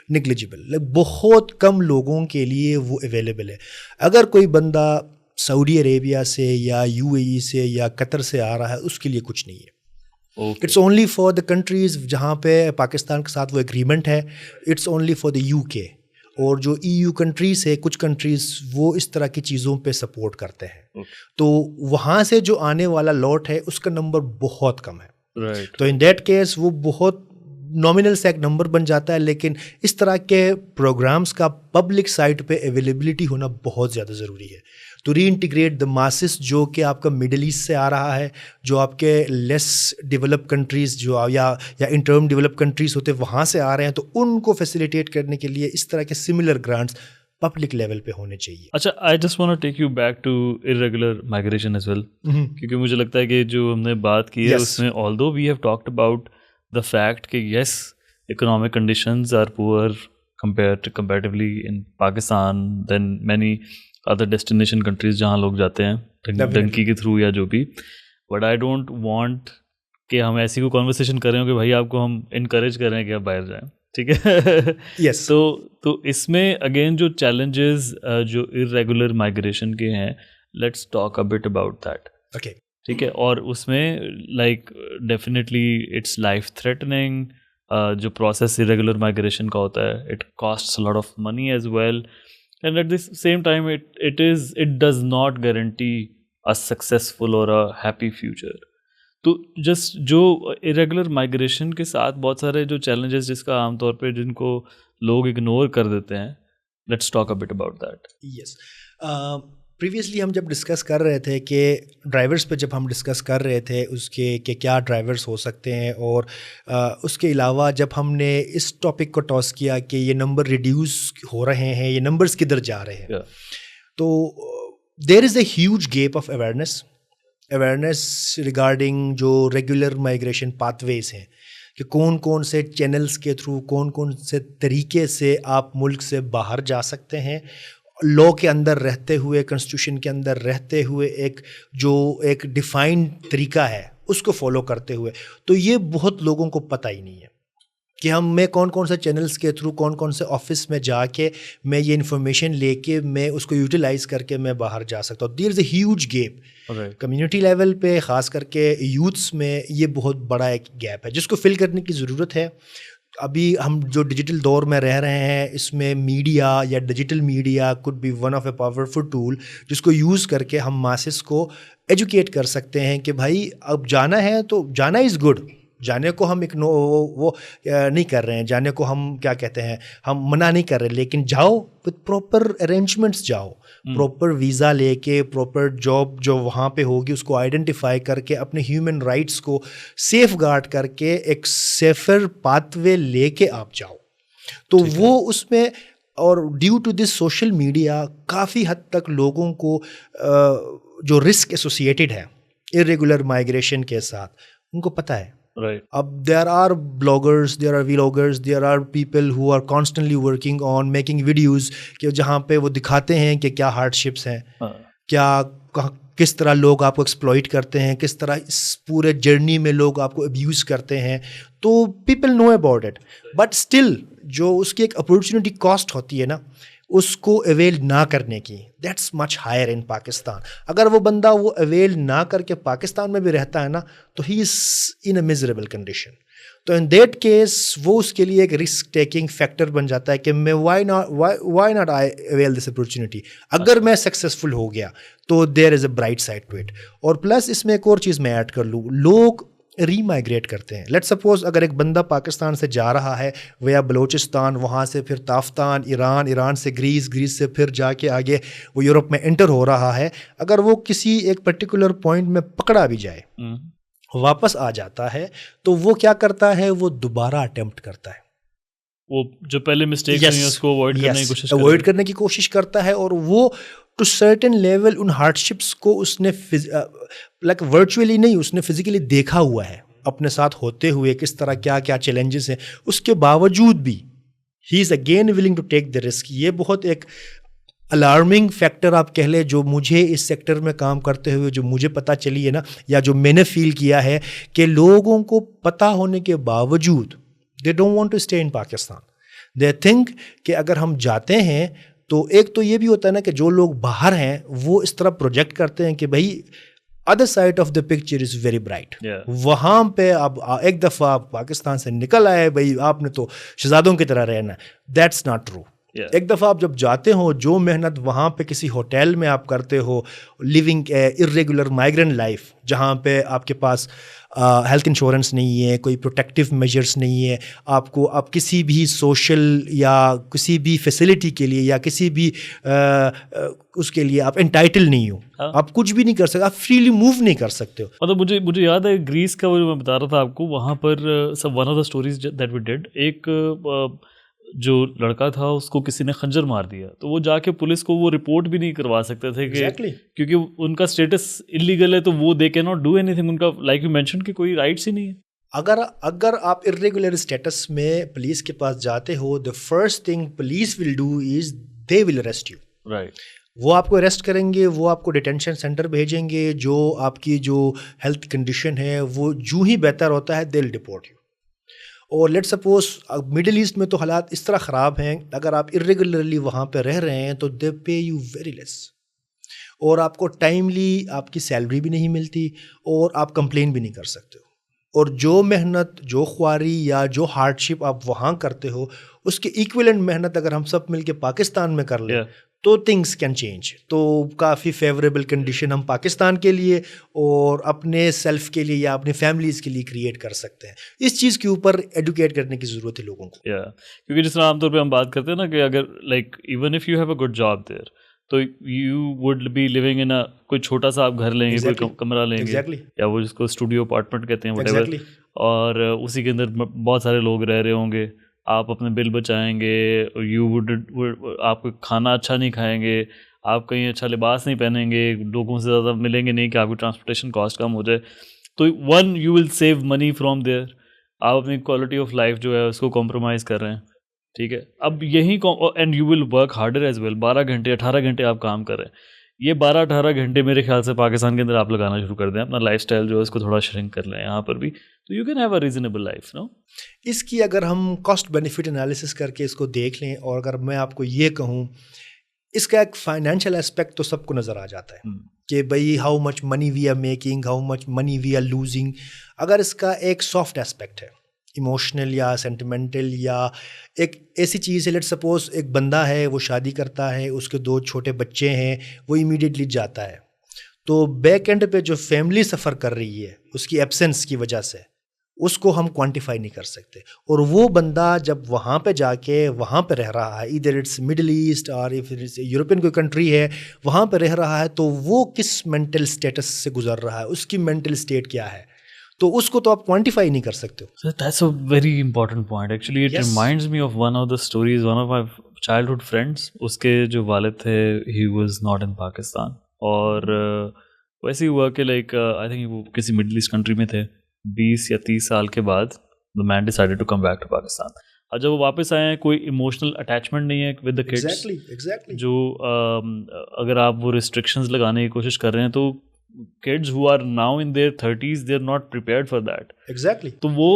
negligible. بہت کم لوگوں کے لیے وہ available ہے. اگر کوئی بندہ سعودی عربیہ سے یا یو اے ای سے یا قطر سے آ رہا ہے اس کے لیے کچھ نہیں ہے. It's only for the countries جہاں پہ پاکستان کے ساتھ وہ اگریمنٹ ہے. It's only for the U K, اور جو ای یو کنٹریز ہے کچھ کنٹریز وہ اس طرح کی چیزوں پہ سپورٹ کرتے ہیں. تو وہاں سے جو آنے والا لاٹ ہے اس کا نمبر بہت کم ہے. تو ان دیٹ کیس وہ بہت نامنل سے ایک نمبر بن جاتا ہے, لیکن اس طرح کے پروگرامز کا پبلک سائٹ پہ اویلیبلٹی ہونا بہت زیادہ ضروری ہے. تو ری انٹیگریٹ دا ماسز جو کہ آپ کا مڈل ایسٹ سے آ رہا ہے, جو آپ کے لیس ڈیولپ کنٹریز جو یا انٹرم ڈیولپ کنٹریز ہوتے وہاں سے آ رہے ہیں, تو ان کو فیسیلیٹیٹ کرنے کے لیے اس طرح کے سملر گرانٹس پبلک لیول پہ ہونے چاہیے. اچھا, I just want to take you back to irregular migration as well, کیونکہ مجھے لگتا ہے کہ جو ہم نے بات کی ہے اس میں although we have talked about the fact کہ yes, economic conditions are poor comparatively in Pakistan than many other destination countries جہاں لوگ جاتے ہیں ڈنکی کے تھرو یا جو بھی. بٹ آئی ڈونٹ وانٹ کہ ہم ایسی کوئی کانورسیشن کر رہے ہوں کہ بھائی آپ کو ہم انکریج کر رہے ہیں کہ آپ باہر جائیں, ٹھیک ہے. یس, تو اس میں اگین جو چیلنجز جو ارریگولر مائگریشن کے ہیں, let's talk a bit about that. Okay, ٹھیک ہے. اور اس میں like definitely it's life threatening. جو پروسیس ارریگولر مائگریشن کا ہوتا ہے, it costs lot of money as well, and at the same time it does not guarantee a successful or a happy future. تو جسٹ جو irregular migration کے ساتھ بہت سارے جو چیلنجز جس کا عام طور پہ جن کو لوگ اگنور کر دیتے ہیں, let's talk a bit about that. Yes, previously ہم جب ڈسکس کر رہے تھے کہ ڈرائیورس پہ جب ہم ڈسکس کر رہے تھے اس کے کہ کیا ڈرائیورس ہو سکتے ہیں, اور اس کے علاوہ جب ہم نے اس ٹاپک کو ٹاس کیا کہ یہ نمبر ریڈیوس ہو رہے ہیں, یہ نمبرس کدھر جا رہے ہیں, تو there is a huge gap of awareness regarding جو ریگولر مائگریشن پاتھ ویز ہیں, کہ کون کون سے چینلز کے تھرو, کون کون سے طریقے سے آپ ملک سے باہر جا سکتے ہیں, لا کے اندر رہتے ہوئے, کنسٹیٹیوشن کے اندر رہتے ہوئے, ایک ڈیفائنڈ طریقہ ہے اس کو فالو کرتے ہوئے. تو یہ بہت لوگوں کو پتہ ہی نہیں ہے کہ میں کون کون سے چینلز کے تھرو, کون کون سے آفس میں جا کے میں یہ انفارمیشن لے کے میں اس کو یوٹیلائز کر کے میں باہر جا سکتا ہوں. There is a huge gap community level پہ, خاص کر کے یوتھس میں یہ بہت بڑا ایک گیپ ہے جس کو فل کرنے کی ضرورت ہے. ابھی ہم جو ڈیجیٹل دور میں رہ رہے ہیں, اس میں میڈیا یا digital media could be one of a powerful tool جس کو یوز کر کے ہم ماسز کو ایجوکیٹ کر سکتے ہیں کہ بھائی اب جانا ہے تو جانا از گڈ, جانے کو ہم وہ نہیں کر رہے ہیں, جانے کو ہم کیا کہتے ہیں, ہم منع نہیں کر رہے, لیکن جاؤ وتھ پراپر ارینجمنٹس, جاؤ پراپر ویزا لے کے, پراپر جاب جو وہاں پہ ہوگی اس کو آئیڈینٹیفائی کر کے, اپنے ہیومن رائٹس کو سیف گارڈ کر کے ایک سیفر پاتھ وے لے کے آپ جاؤ. تو وہ اس میں, اور due to this social media کافی حد تک لوگوں کو جو رسک ایسوسیٹیڈ ہے ارریگولر مائگریشن کے ساتھ ان کو پتہ ہے. Right. اب there are bloggers, there are vloggers, there are people who are constantly working on making videos کہ جہاں پہ وہ دکھاتے ہیں کہ کیا ہارڈ شپس ہیں, کیا کس طرح لوگ آپ کو ایکسپلائٹ کرتے ہیں, کس طرح اس پورے جرنی میں لوگ آپ کو ابیوز کرتے ہیں. تو people know about it, but still جو اس کی ایک اپورچونیٹی کاسٹ ہوتی ہے نا, اس کو اویل نہ کرنے کی, that's much higher in Pakistan. اگر وہ بندہ وہ اویل نہ کر کے پاکستان میں بھی رہتا ہے نا, تو he is in a miserable condition. تو ان دیٹ کیس وہ اس کے لیے ایک رسک ٹیکنگ فیکٹر بن جاتا ہے کہ میں why not I avail this opportunity. اگر میں سکسیزفل ہو گیا تو there is a bright side to it. اور پلس اس میں ایک اور چیز میں ایڈ کر لوں, لوگ ری مائگریٹ کرتے ہیں. لیٹ سپوز اگر ایک بندہ پاکستان سے جا رہا ہے ویا بلوچستان, وہاں سے پھر تافتان, ایران سے گریس سے پھر جا کے آگے وہ یورپ میں انٹر ہو رہا ہے, اگر وہ کسی ایک پرٹیکولر پوائنٹ میں پکڑا بھی جائے, واپس آ جاتا ہے, تو وہ کیا کرتا ہے, وہ دوبارہ اٹیمپٹ کرتا ہے, وہ جو پہلے مسٹیک ہوئی اس کو اوائڈ کرنے کی کوشش کرتا ہے. اور وہ to certain level in hardships کو اس نے لائک ورچولی نہیں, اس نے فزیکلی دیکھا ہوا ہے اپنے ساتھ ہوتے ہوئے, کس طرح کیا کیا چیلنجز ہیں. اس کے باوجود بھی he is again willing to take the risk. یہ بہت ایک الارمنگ فیکٹر آپ کہہ لیں, جو مجھے اس سیکٹر میں کام کرتے ہوئے جو مجھے پتہ چلی ہے نا, یا جو میں نے فیل کیا ہے, کہ لوگوں کو پتہ ہونے کے باوجود they don't want to stay in Pakistan. They think کہ اگر ہم جاتے ہیں تو ایک تو یہ بھی ہوتا ہے نا کہ جو لوگ باہر ہیں وہ اس طرح پروجیکٹ کرتے ہیں کہ بھائی other side of the picture is very bright. وہاں پہ اب ایک دفعہ آپ پاکستان سے نکل آئے, بھائی آپ نے تو شہزادوں کی طرح رہنا ہے. That's not true. ایک دفعہ آپ جب جاتے ہو, جو محنت وہاں پہ کسی ہوٹل میں آپ کرتے ہو, living a irregular migrant life, جہاں پہ آپ کے پاس ہیلتھ انشورنس نہیں ہے, کوئی پروٹیکٹیو میجرس نہیں ہے, آپ کسی بھی سوشل یا کسی بھی فیسلٹی کے لیے یا کسی بھی اس کے لیے آپ انٹائٹل نہیں ہو, آپ کچھ بھی نہیں کر سکتے, آپ فریلی موو نہیں کر سکتے ہو. مطلب مجھے یاد ہے گریس کا, وہ میں بتا رہا تھا آپ کو, وہاں پر one of the stories that we did, ایک جو لڑکا تھا اس کو کسی نے خنجر مار دیا, تو وہ جا کے پولیس کو وہ رپورٹ بھی نہیں کروا سکتے تھے کہ کیونکہ ان کا اسٹیٹس انلیگل ہے, تو وہ دے کے ناٹ ڈو اینی تھنگ. ان کا لائک یو مینشن کہ کوئی رائٹس ہی نہیں ہے. اگر آپ ارریگولر اسٹیٹس میں پولیس کے پاس جاتے ہو, the first thing police will do is they will arrest you. Right. وہ آپ کو اریسٹ کریں گے, وہ آپ کو ڈیٹینشن سینٹر بھیجیں گے, جو آپ کی جو ہیلتھ کنڈیشن ہے وہ جو ہی بہتر ہوتا ہے دے ول ڈپورٹ یو. اور لیٹ سپوز مڈل ایسٹ میں تو حالات اس طرح خراب ہیں, اگر آپ ارریگولرلی وہاں پہ رہ رہے ہیں تو دے پے یو ویری لیس, اور آپ کو ٹائملی آپ کی سیلری بھی نہیں ملتی, اور آپ کمپلین بھی نہیں کر سکتے ہو. اور جو محنت, جو خواری یا جو ہارڈ شپ آپ وہاں کرتے ہو, اس کے ایکویلنٹ محنت اگر ہم سب مل کے پاکستان میں کر لیں تو تھنگس کین چینج. تو کافی فیوریبل کنڈیشن ہم پاکستان کے لیے اور اپنے سیلف کے لیے یا اپنی فیملیز کے لیے کریٹ کر سکتے ہیں. اس چیز کے اوپر ایڈوکیٹ کرنے کی ضرورت ہے لوگوں کو. کیونکہ جس طرح عام طور پہ ہم بات کرتے ہیں نا کہ اگر like even if you have a good job there, تو you would be living in کوئی چھوٹا سا آپ گھر لیں گے, کوئی کمرہ لیں گے, یا وہ جس کو اسٹوڈیو اپارٹمنٹ کہتے ہیں وٹ ایور, اور اسی کے اندر بہت سارے لوگ رہ رہے ہوں گے. آپ اپنے بل بچائیں گے, یو وڈ آپ کو کھانا اچھا نہیں کھائیں گے, آپ کہیں اچھا لباس نہیں پہنیں گے, لوگوں سے زیادہ ملیں گے نہیں کہ آپ کی ٹرانسپورٹیشن کاسٹ کم ہو جائے. تو when you will save money from there, آپ اپنی کوالٹی آف لائف جو ہے اس کو کمپرومائز کر رہے ہیں. ٹھیک ہے, اب یہی and you will work harder as well. 12 گھنٹے 18 گھنٹے آپ کام کر رہے ہیں. یہ 12-18 گھنٹے میرے خیال سے پاکستان کے اندر آپ لگانا شروع کر دیں, اپنا لائف اسٹائل جو ہے اس کو تھوڑا شرنک کر لیں یہاں پر بھی, تو you can have a reasonable life. No, اس کی اگر ہم کاسٹ بینیفٹ انالیسس کر کے اس کو دیکھ لیں, اور اگر میں آپ کو یہ کہوں, اس کا ایک فائنینشیل اسپیکٹ تو سب کو نظر آ جاتا ہے کہ بھائی how much money we are making, how much money we are losing. اگر اس کا ایک سافٹ اسپیکٹ ہے, ایموشنل یا سینٹیمنٹل یا ایک ایسی چیز ہے, لیٹ سپوز ایک بندہ ہے, وہ شادی کرتا ہے, اس کے 2 چھوٹے بچے ہیں, وہ امیڈیٹلی جاتا ہے, تو بیک اینڈ پہ جو فیملی سفر کر رہی ہے اس کی ایبسنس کی وجہ سے, اس کو ہم کوانٹیفائی نہیں کر سکتے. اور وہ بندہ جب وہاں پہ جا کے وہاں پہ رہ رہا ہے, ادھر اٹس مڈل ایسٹ اور یورپین کوئی کنٹری ہے, وہاں پہ رہ رہا ہے, تو وہ کس مینٹل اسٹیٹس سے گزر رہا ہے, اس کی مینٹل اسٹیٹ کیا ہے, تو اس کو تو آپ کوانٹیفائی نہیں کر سکتے. That's a very important point. Actually it reminds me of one of the stories, one of my childhood friends. اس کے جو والد تھے, he was not in Pakistan, اور ویسے ہی ہوا کہ لائک آئی تھنک وہ کسی مڈل ایسٹ کنٹری میں تھے. 20 یا 30 سال کے بعد the man decided to come back to Pakistan. اور جب وہ واپس آئے ہیں, کوئی ایموشنل اٹیچمنٹ نہیں ہے ود دا کڈس. جو اگر آپ وہ ریسٹرکشنز لگانے کی کوشش کر رہے ہیں, تو kids who are now in their 30s they are not prepared for that. Exactly. تو وہ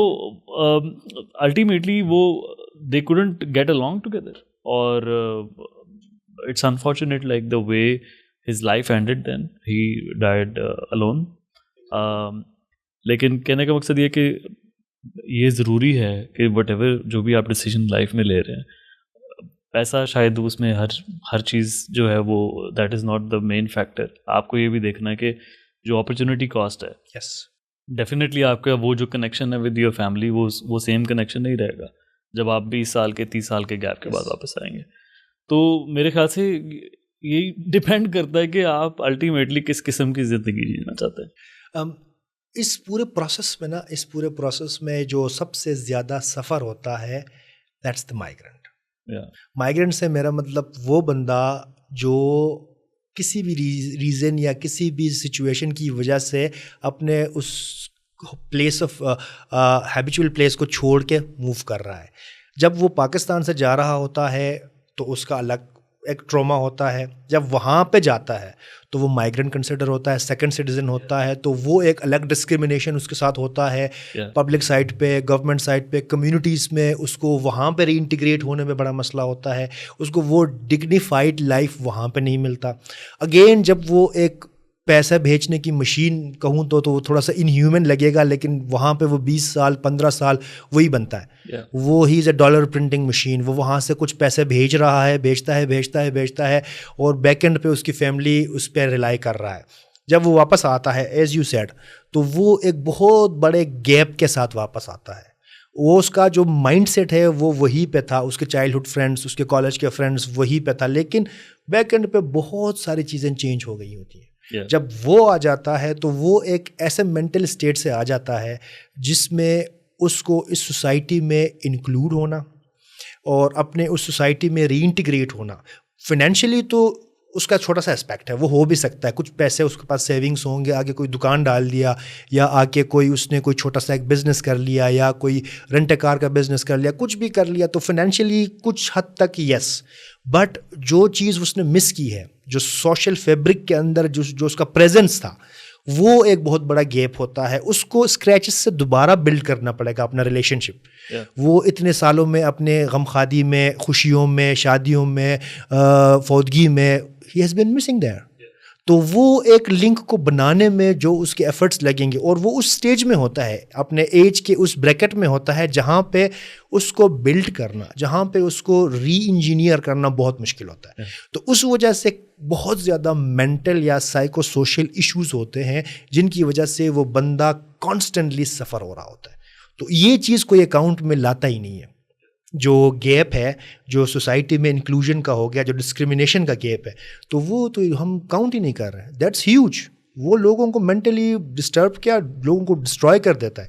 ultimately وہ they couldn't get along together, اور it's unfortunate like the way his life ended then. He died alone. لیکن کہنے کا مقصد یہ کہ یہ ضروری ہے کہ وٹ ایور جو بھی آپ ڈیسیجن لائف میں لے رہے ہیں, پیسہ شاید اس میں ہر چیز جو ہے وہ that is not the main factor. آپ کو یہ بھی دیکھنا ہے کہ جو اپرچونیٹی کاسٹ ہے, یس ڈیفینیٹلی آپ کا وہ جو کنیکشن ہے ود یور فیملی, وہ سیم کنیکشن نہیں رہے گا جب آپ 20 سال کے 30 سال کے گیپ کے بعد واپس آئیں گے. تو میرے خیال سے یہی ڈپینڈ کرتا ہے کہ آپ الٹیمیٹلی کس قسم کی زندگی جینا چاہتے ہیں. اس پورے پروسیس میں جو سب سے زیادہ سفر ہوتا ہے, دیٹس دا مائیگرنٹ. مائیگرنٹ سے میرا مطلب وہ بندہ جو کسی بھی ریزن یا کسی بھی سچویشن کی وجہ سے اپنے اس پلیس آف ہیبیچول پلیس کو چھوڑ کے موو کر رہا ہے. جب وہ پاکستان سے جا رہا ہوتا ہے تو اس کا الگ ایک ٹراما ہوتا ہے. جب وہاں پہ جاتا ہے تو وہ مائیگرنٹ کنسیڈر ہوتا ہے, سیکنڈ سٹیزن ہوتا ہے, تو وہ ایک الگ ڈسکرمنیشن اس کے ساتھ ہوتا ہے. پبلک سائٹ پہ, گورنمنٹ سائٹ پہ, کمیونٹیز میں اس کو وہاں پہ ری انٹیگریٹ ہونے میں بڑا مسئلہ ہوتا ہے. اس کو وہ ڈگنیفائڈ لائف وہاں پہ نہیں ملتا. اگین جب وہ ایک پیسہ بھیجنے کی مشین کہوں تو وہ تھوڑا سا ان ہیومن لگے گا, لیکن وہاں پہ وہ 20 سال 15 سال وہی بنتا ہے. وہ ہی is a dollar printing machine. وہ وہاں سے کچھ پیسے بھیج رہا ہے, بھیجتا ہے, اور بیک اینڈ پہ اس کی فیملی اس پہ ریلائی کر رہا ہے. جب وہ واپس آتا ہے, ایز یو سیڈ, تو وہ ایک بہت بڑے گیپ کے ساتھ واپس آتا ہے. وہ اس کا جو مائنڈ سیٹ ہے وہ وہی پہ تھا, اس کے چائلڈہڈ فرینڈس, اس کے کالج کے فرینڈس وہی پہ تھا, لیکن بیک اینڈ پہ بہت ساری چیزیں چینج ہو گئی ہوتی ہیں. جب وہ آ جاتا ہے تو وہ ایک ایسے مینٹل اسٹیٹ سے آ جاتا ہے جس میں اس کو اس سوسائٹی میں انکلوڈ ہونا اور اپنے اس سوسائٹی میں ری انٹیگریٹ ہونا. فائنینشلی تو اس کا چھوٹا سا اسپیکٹ ہے, وہ ہو بھی سکتا ہے, کچھ پیسے اس کے پاس سیونگس ہوں گے, آگے کوئی دکان ڈال دیا, یا آگے کوئی اس نے کوئی چھوٹا سا ایک بزنس کر لیا, یا کوئی رینٹ کار کا بزنس کر لیا, کچھ بھی کر لیا, تو فائنینشلی کچھ حد تک یس. بٹ جو چیز اس نے مس کی ہے, جو سوشل فیبرک کے اندر جو اس کا پریزنس تھا, وہ ایک بہت بڑا گیپ ہوتا ہے. اس کو اسکریچز سے دوبارہ بلڈ کرنا پڑے گا اپنا ریلیشن شپ. وہ اتنے سالوں میں اپنے غمخادی میں, خوشیوں میں, شادیوں میں, فوتگی میں, he has been missing there. تو وہ ایک لنک کو بنانے میں جو اس کے ایفرٹس لگیں گے, اور وہ اس سٹیج میں ہوتا ہے, اپنے ایج کے اس بریکٹ میں ہوتا ہے, جہاں پہ اس کو بلڈ کرنا, جہاں پہ اس کو ری انجینئر کرنا بہت مشکل ہوتا ہے. تو اس وجہ سے بہت زیادہ مینٹل یا سائیکو سوشل ایشوز ہوتے ہیں, جن کی وجہ سے وہ بندہ کانسٹنٹلی سفر ہو رہا ہوتا ہے. تو یہ چیز کوئی اکاؤنٹ میں لاتا ہی نہیں ہے. جو گیپ ہے, جو سوسائٹی میں انکلوژن کا ہو گیا, جو ڈسکریمنیشن کا گیپ ہے, تو وہ تو ہم کاؤنٹ ہی نہیں کر رہے ہیں. That's huge. وہ لوگوں کو مینٹلی ڈسٹرب کیا, لوگوں کو ڈسٹروائے کر دیتا ہے.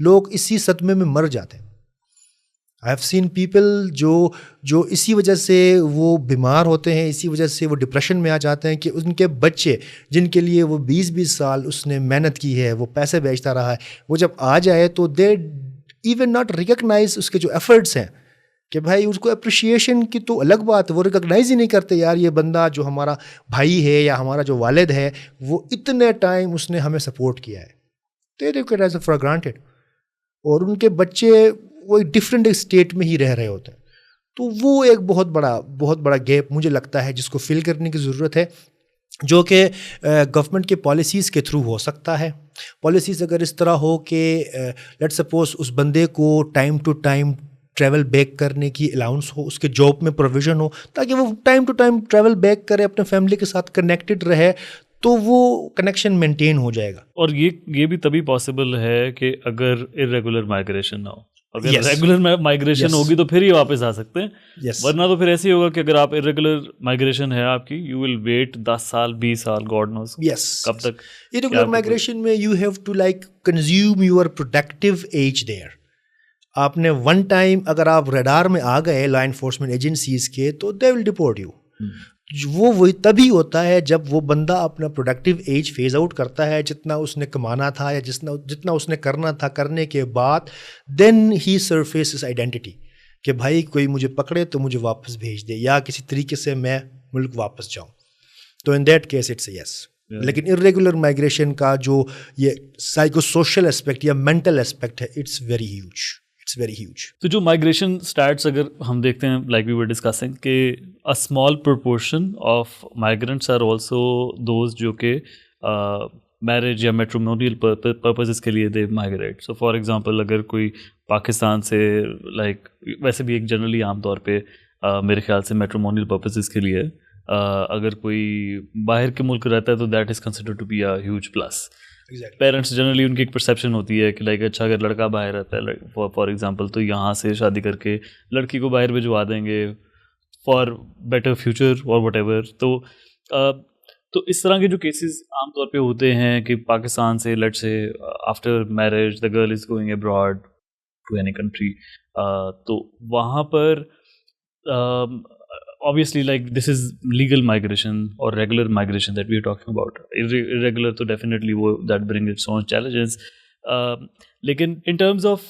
لوگ اسی صدمے میں مر جاتے ہیں. آئی ہیو سین پیپل جو اسی وجہ سے وہ بیمار ہوتے ہیں, اسی وجہ سے وہ ڈپریشن میں آ جاتے ہیں, کہ ان کے بچے جن کے لیے وہ 20 سال اس نے محنت کی ہے, وہ پیسے بیچتا رہا ہے, وہ جب آ جائے تو دے ایون ناٹ ریکگنائز اس کے جو ایفرٹس ہیں, کہ بھائی اس کو اپریشیشن کی تو الگ بات ہے, وہ ریکگنائز ہی نہیں کرتے, یار یہ بندہ جو ہمارا بھائی ہے یا ہمارا جو والد ہے, وہ اتنے ٹائم اس نے ہمیں سپورٹ کیا ہے. They take it as for granted. اور ان کے بچے وہ ایک ڈفرینٹ اسٹیٹ میں ہی رہ رہے ہوتے ہیں. تو وہ ایک بہت بڑا گیپ مجھے لگتا ہے جس کو فل کرنے کی ضرورت ہے, جو کہ گورنمنٹ کے پالیسیز کے تھرو ہو سکتا ہے. پالیسیز اگر اس طرح ہو کہ لیٹ سپوز اس بندے کو time to time travel back کرنے کی الاؤنس ہو, اس کے جاب میں پروویژن ہو, تاکہ وہ time to time travel back کرے, اپنے فیملی کے ساتھ کنیکٹڈ رہے, تو وہ کنیکشن مینٹین ہو جائے گا. اور یہ بھی تبھی پاسبل ہے کہ اگر ارریگولر مائیگریشن نہ ہو. اگر ریگولر مائیگریشن ہوگی تو پھر ہی واپس آ سکتے ہیں, ورنہ تو پھر ایسے ہی ہوگا کہ اگر آپ ارریگولر مائیگریشن ہے آپ کی, یو ول ویٹ 10 سال 20 سال, گاڈ نوز کب تک. ارریگولر مائیگریشن میں you have to like consume your productive age there. آپ نے ون ٹائم اگر آپ ریڈار میں آ گئے لا انفورسمنٹ ایجنسیز کے, تو دے ول ڈپورٹ یو. وہی تبھی ہوتا ہے جب وہ بندہ اپنا پروڈکٹیو ایج فیز آؤٹ کرتا ہے, جتنا اس نے کمانا تھا یا جتنا اس نے کرنا تھا, کرنے کے بعد دین ہی سرفیسز آئیڈینٹی, کہ بھائی کوئی مجھے پکڑے تو مجھے واپس بھیج دے, یا کسی طریقے سے میں ملک واپس جاؤں. تو ان دیٹ کیس اٹس یس. لیکن ارریگولر مائیگریشن کا جو یہ سائیکو سوشل اسپیکٹ یا مینٹل اسپیکٹ ہے, اٹس ویری ہیوج. تو جو مائیگریشن اسٹیٹس اگر ہم دیکھتے ہیں, لائک وی ور ڈسکسنگ, کہ a small proportion of migrants are also those جو کہ میرج یا میٹریمونیل پرپزز کے لیے they migrate. So for example اگر کوئی پاکستان سے, لائک ویسے بھی ایک جنرلی عام طور پہ میرے خیال سے میٹریمونیل پرپزز کے لیے اگر کوئی باہر کے ملک رہتا ہے تو that is considered to be a huge plus. Parents generally ان کی ایک پرسیپشن ہوتی ہے کہ لائک اچھا اگر لڑکا باہر رہتا ہے فار ایگزامپل, تو یہاں سے شادی کر کے لڑکی کو باہر بھجوا دیں گے فار بیٹر فیوچر اور وٹ ایور. تو اس طرح کے جو کیسز عام طور پہ ہوتے ہیں کہ پاکستان سے let say after marriage the girl is going abroad to any country, تو وہاں پر obviously like this is legal migration or regular migration that we are talking about. Irregular to definitely that bring its own challenges. Lekin in terms of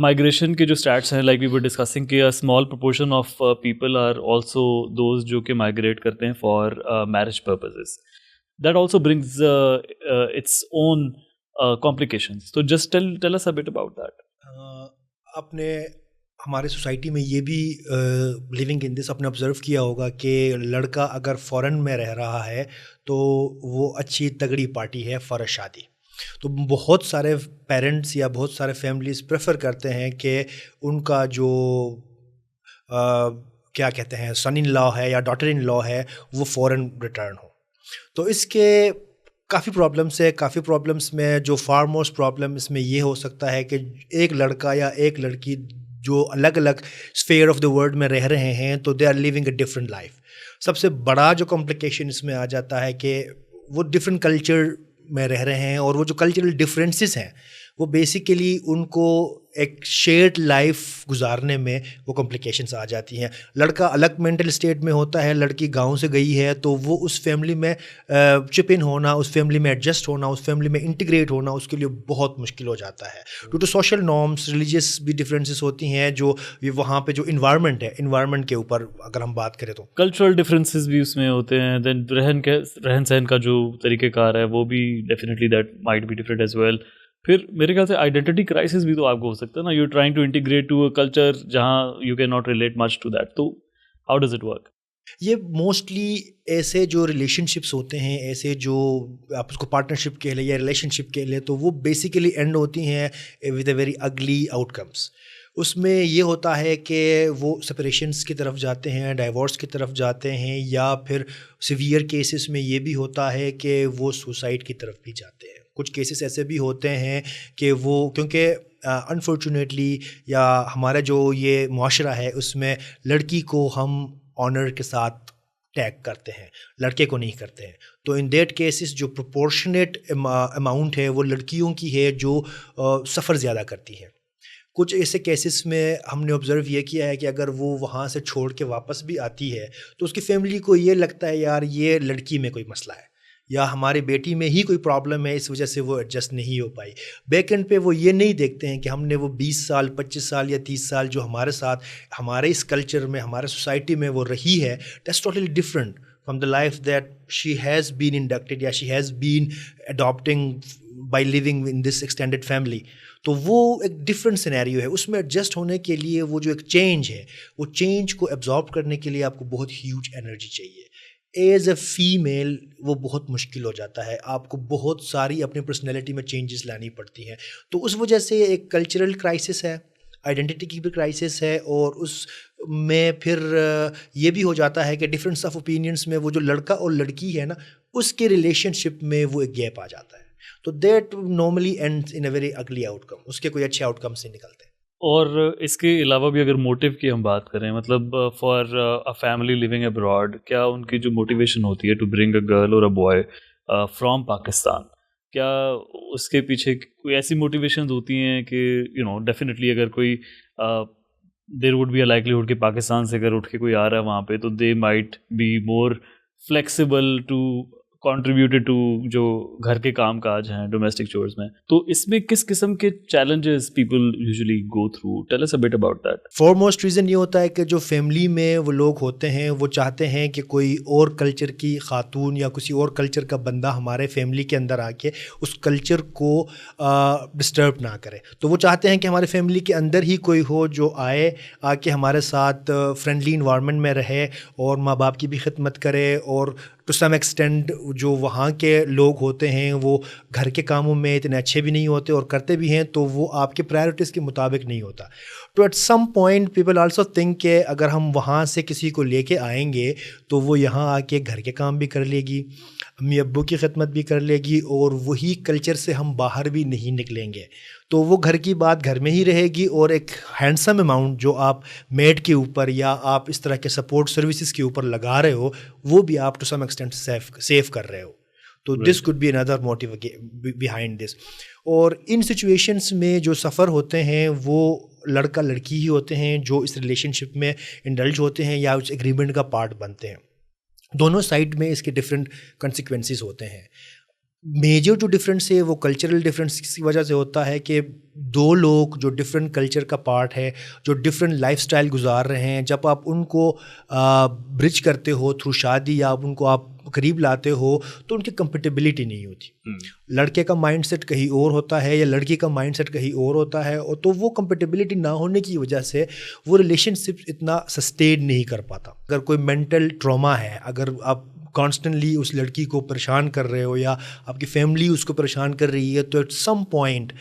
migration ke jo stats hain, like we were discussing ki a small proportion of people are also those jo ke migrate karte hain for marriage purposes. That also brings its own complications. So just tell us a bit about that. اپنے ہمارے society میں یہ بھی living in دس اپنے observe کیا ہوگا کہ لڑکا اگر فورن میں رہ رہا ہے تو وہ اچھی تگڑی پارٹی ہے فار شادی. تو بہت سارے پیرنٹس یا بہت سارے فیملیز پریفر کرتے ہیں کہ ان کا جو کیا کہتے ہیں سن ان لا ہے یا ڈاٹر ان لا ہے وہ فورن ریٹرن ہو. تو اس کے کافی پرابلمس میں جو فار موسٹ پرابلم اس میں یہ ہو سکتا ہے کہ ایک لڑکا یا ایک لڑکی جو الگ الگ اسفیئر آف دا ورلڈ میں رہ رہے ہیں تو they are living a different life. سب سے بڑا جو کمپلیکیشن اس میں آ جاتا ہے کہ وہ ڈفرینٹ کلچر میں رہ رہے ہیں, اور وہ جو کلچرل ڈفرینسز ہیں وہ بیسیکلی ان کو ایک شیئرڈ لائف گزارنے میں وہ کمپلیکیشنس آ جاتی ہیں. لڑکا الگ مینٹل اسٹیٹ میں ہوتا ہے, لڑکی گاؤں سے گئی ہے, تو وہ اس فیملی میں چپ ان ہونا, اس فیملی میں ایڈجسٹ ہونا, اس فیملی میں انٹیگریٹ ہونا اس کے لیے بہت مشکل ہو جاتا ہے. Due to social norms, religious بھی ڈفرینسز ہوتی ہیں, جو وہاں پہ جو انوائرمنٹ ہے, انوائرمنٹ کے اوپر اگر ہم بات کریں تو کلچرل ڈفرینسز بھی اس میں ہوتے ہیں. دین رہن سہن کا جو طریقہ کار ہے وہ بھی definitely that might be different as well. پھر میرے خیال سے آئیڈینٹی کرائسس بھی تو آپ کو ہو سکتا ہے نا. You are trying to integrate to a culture جہاں you can not relate much to that. تو ہاؤ ڈز اٹ ورک؟ یہ موسٹلی ایسے جو ریلیشن شپس ہوتے ہیں, ایسے جو آپ اس کو پارٹنرشپ کہہ لیں یا ریلیشن شپ کہہ لیں, تو وہ بیسیکلی اینڈ ہوتی ہیں ود اے ویری اگلی آؤٹ کمس. اس میں یہ ہوتا ہے کہ وہ سپریشنس کی طرف جاتے ہیں, ڈائیورس کی طرف جاتے ہیں, یا پھر سیویئر کیسز میں یہ بھی ہوتا ہے کہ وہ سوسائڈ کی طرف بھی جاتے ہیں. کچھ کیسز ایسے بھی ہوتے ہیں کہ وہ کیونکہ انفارچونیٹلی یا ہمارا جو یہ معاشرہ ہے اس میں لڑکی کو ہم آنر کے ساتھ ٹیگ کرتے ہیں, لڑکے کو نہیں کرتے ہیں. تو ان دیٹ کیسز جو پروپورشنیٹ اماؤنٹ ہے وہ لڑکیوں کی ہے جو سفر زیادہ کرتی ہے. کچھ ایسے کیسز میں ہم نے آبزرو یہ کیا ہے کہ اگر وہ وہاں سے چھوڑ کے واپس بھی آتی ہے تو اس کی فیملی کو یہ لگتا ہے یار یہ لڑکی میں کوئی مسئلہ ہے یا ہماری بیٹی میں ہی کوئی پرابلم ہے, اس وجہ سے وہ ایڈجسٹ نہیں ہو پائی. بیک اینڈ پہ وہ یہ نہیں دیکھتے ہیں کہ ہم نے وہ 20 سال 25 سال یا 30 سال جو ہمارے ساتھ ہمارے اس کلچر میں ہمارے سوسائٹی میں وہ رہی ہے, that's totally different from the life that she has been inducted یا she has been adapting by living in this extended family. تو وہ ایک ڈفرینٹ سینیریو ہے. اس میں ایڈجسٹ ہونے کے لیے وہ جو ایک چینج ہے, وہ چینج کو ایبزارب کرنے کے لیے آپ کو بہت ہیوج انرجی چاہیے. ایز اے فیمیل وہ بہت مشکل ہو جاتا ہے, آپ کو بہت ساری اپنی پرسنالٹی میں چینجز لانی پڑتی ہیں. تو اس وجہ سے ایک کلچرل کرائسس ہے, آئیڈینٹی کی بھی کرائسس ہے, اور اس میں پھر یہ بھی ہو جاتا ہے کہ ڈفرینس آف اوپینینس میں وہ جو لڑکا اور لڑکی ہے نا اس کے ریلیشن شپ میں وہ ایک گیپ آ جاتا ہے. تو that normally ends in a very اگلی آؤٹ کم, اس کے کوئی اچھے آؤٹ کم سے نکلتے ہیں. اور اس کے علاوہ بھی اگر موٹیو کی ہم بات کریں, مطلب for a family living abroad, کیا ان کی جو موٹیویشن ہوتی ہے ٹو برنگ اے گرل اور اے بوائے فرام پاکستان, کیا اس کے پیچھے کوئی ایسی موٹیویشنز ہوتی ہیں کہ ڈیفینیٹلی اگر کوئی there would be a likelihood کہ پاکستان سے اگر اٹھ کے کوئی آ رہا ہے وہاں پہ, تو they might be more flexible to contributed to جو گھر کے کام کاج ہیں ڈومیسٹک چورز میں. تو اس میں کس قسم کے challenges people usually go through? Tell us a bit about that. Foremost reason یہ ہوتا ہے کہ جو فیملی میں وہ لوگ ہوتے ہیں وہ چاہتے ہیں کہ کوئی اور کلچر کی خاتون یا کسی اور کلچر کا بندہ ہمارے فیملی کے اندر آ کے اس کلچر کو ڈسٹرب نہ کرے. تو وہ چاہتے ہیں کہ ہمارے فیملی کے اندر ہی کوئی ہو جو آئے, آ کے ہمارے ساتھ فرینڈلی انوائرمنٹ میں رہے اور ماں باپ کی بھی خدمت کرے, اور ٹو سم ایکسٹینڈ جو وہاں کے لوگ ہوتے ہیں وہ گھر کے کاموں میں اتنے اچھے بھی نہیں ہوتے, اور کرتے بھی ہیں تو وہ آپ کے پرائرٹیز کے مطابق نہیں ہوتا. تو at some point people also think کہ اگر ہم وہاں سے کسی کو لے کے آئیں گے تو وہ یہاں آ کے گھر کے کام بھی کر لے گی, امی ابو کی خدمت بھی کر لے گی, اور وہی کلچر سے ہم باہر بھی نہیں نکلیں گے. تو وہ گھر کی بات گھر میں ہی رہے گی, اور ایک ہینڈسم اماؤنٹ جو آپ میڈ کے اوپر یا آپ اس طرح کے سپورٹ سروسز کے اوپر لگا رہے ہو وہ بھی آپ ٹو سم ایکسٹینٹ سیو کر رہے ہو. تو this could be under motive behind this. اور ان سچویشنس میں جو سفر ہوتے ہیں وہ لڑکا لڑکی ہی ہوتے ہیں جو اس ریلیشن شپ میں انڈلج ہوتے ہیں یا اس ایگریمنٹ کا پارٹ بنتے ہیں. دونوں سائڈ میں اس کے ڈفرینٹ کنسیکوینسز ہوتے ہیں. میجر جو ڈفرینس ہے وہ کلچرل ڈفرینس کی وجہ سے ہوتا ہے کہ دو لوگ جو ڈفرینٹ کلچر کا پارٹ ہے, جو ڈفرینٹ لائف سٹائل گزار رہے ہیں, جب آپ ان کو برج کرتے ہو تھرو شادی یا ان کو آپ قریب لاتے ہو تو ان کی کمپیٹیبلٹی نہیں ہوتی. لڑکے کا مائنڈ سیٹ کہیں اور ہوتا ہے یا لڑکی کا مائنڈ سیٹ کہیں اور ہوتا ہے, اور تو وہ کمپیٹیبلٹی نہ ہونے کی وجہ سے وہ ریلیشن شپ اتنا سسٹین نہیں کر پاتا. اگر کوئی مینٹل ٹراما ہے, اگر آپ کانسٹنٹلی اس لڑکی کو پریشان کر رہے ہو یا آپ کی فیملی اس کو پریشان کر رہی ہے, تو ایٹ سم پوائنٹ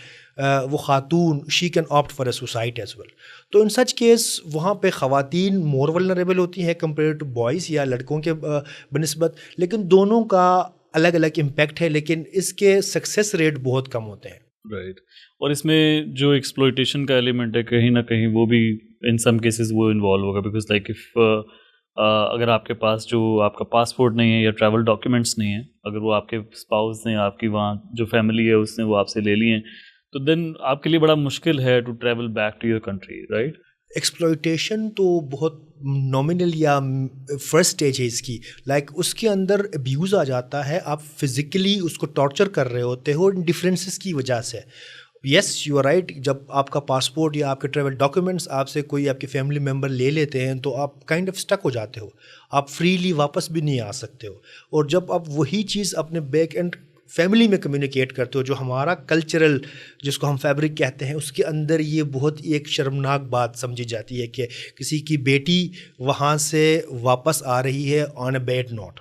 وہ خاتون she can opt for a suicide as well. تو ان سچ کیس وہاں پہ خواتین مور ولنریبل ہوتی ہیں کمپیئر ٹو بوائز یا لڑکوں کے بنسبت, لیکن دونوں کا الگ الگ امپیکٹ ہے, لیکن اس کے سکسیس ریٹ بہت کم ہوتے ہیں. رائٹ. اور اس میں جو ایکسپلوئٹیشن کا ایلیمنٹ ہے کہیں نہ کہیں وہ بھی ان سم کیسز وہ انوالو ہوگا, بیکاز لائک اف اگر آپ کے پاس جو آپ کا پاسپورٹ نہیں ہے یا ٹریول ڈاکیومنٹس نہیں ہیں, اگر وہ آپ کے اسپاؤس نے آپ کی وہاں جو فیملی ہے اس نے وہ آپ سے لے لی ہیں, تو دین آپ کے لیے بڑا مشکل ہے to travel back to your country, right? Exploitation تو بہت نامنل یا فرسٹ اسٹیج ہے اس کی, لائک اس کے اندر ابیوز آ جاتا ہے, آپ فزیکلی اس کو ٹارچر کر رہے ہوتے ہو ڈفرینسز کی وجہ سے. یس یو آر رائٹ, جب آپ کا پاسپورٹ یا آپ کے ٹریول ڈاکیومنٹس آپ سے کوئی آپ کے فیملی ممبر لے لیتے ہیں تو آپ کائنڈ آف اسٹک ہو جاتے ہو, آپ فریلی واپس بھی نہیں آ سکتے ہو. اور جب آپ وہی چیز اپنے بیک اینڈ فیملی میں کمیونیکیٹ کرتے ہو, جو ہمارا کلچرل جس کو ہم فیبرک کہتے ہیں, اس کے اندر یہ بہت ایک شرمناک بات سمجھی جاتی ہے کہ کسی کی بیٹی وہاں سے واپس آ رہی ہے آن اے بیڈ نوٹ.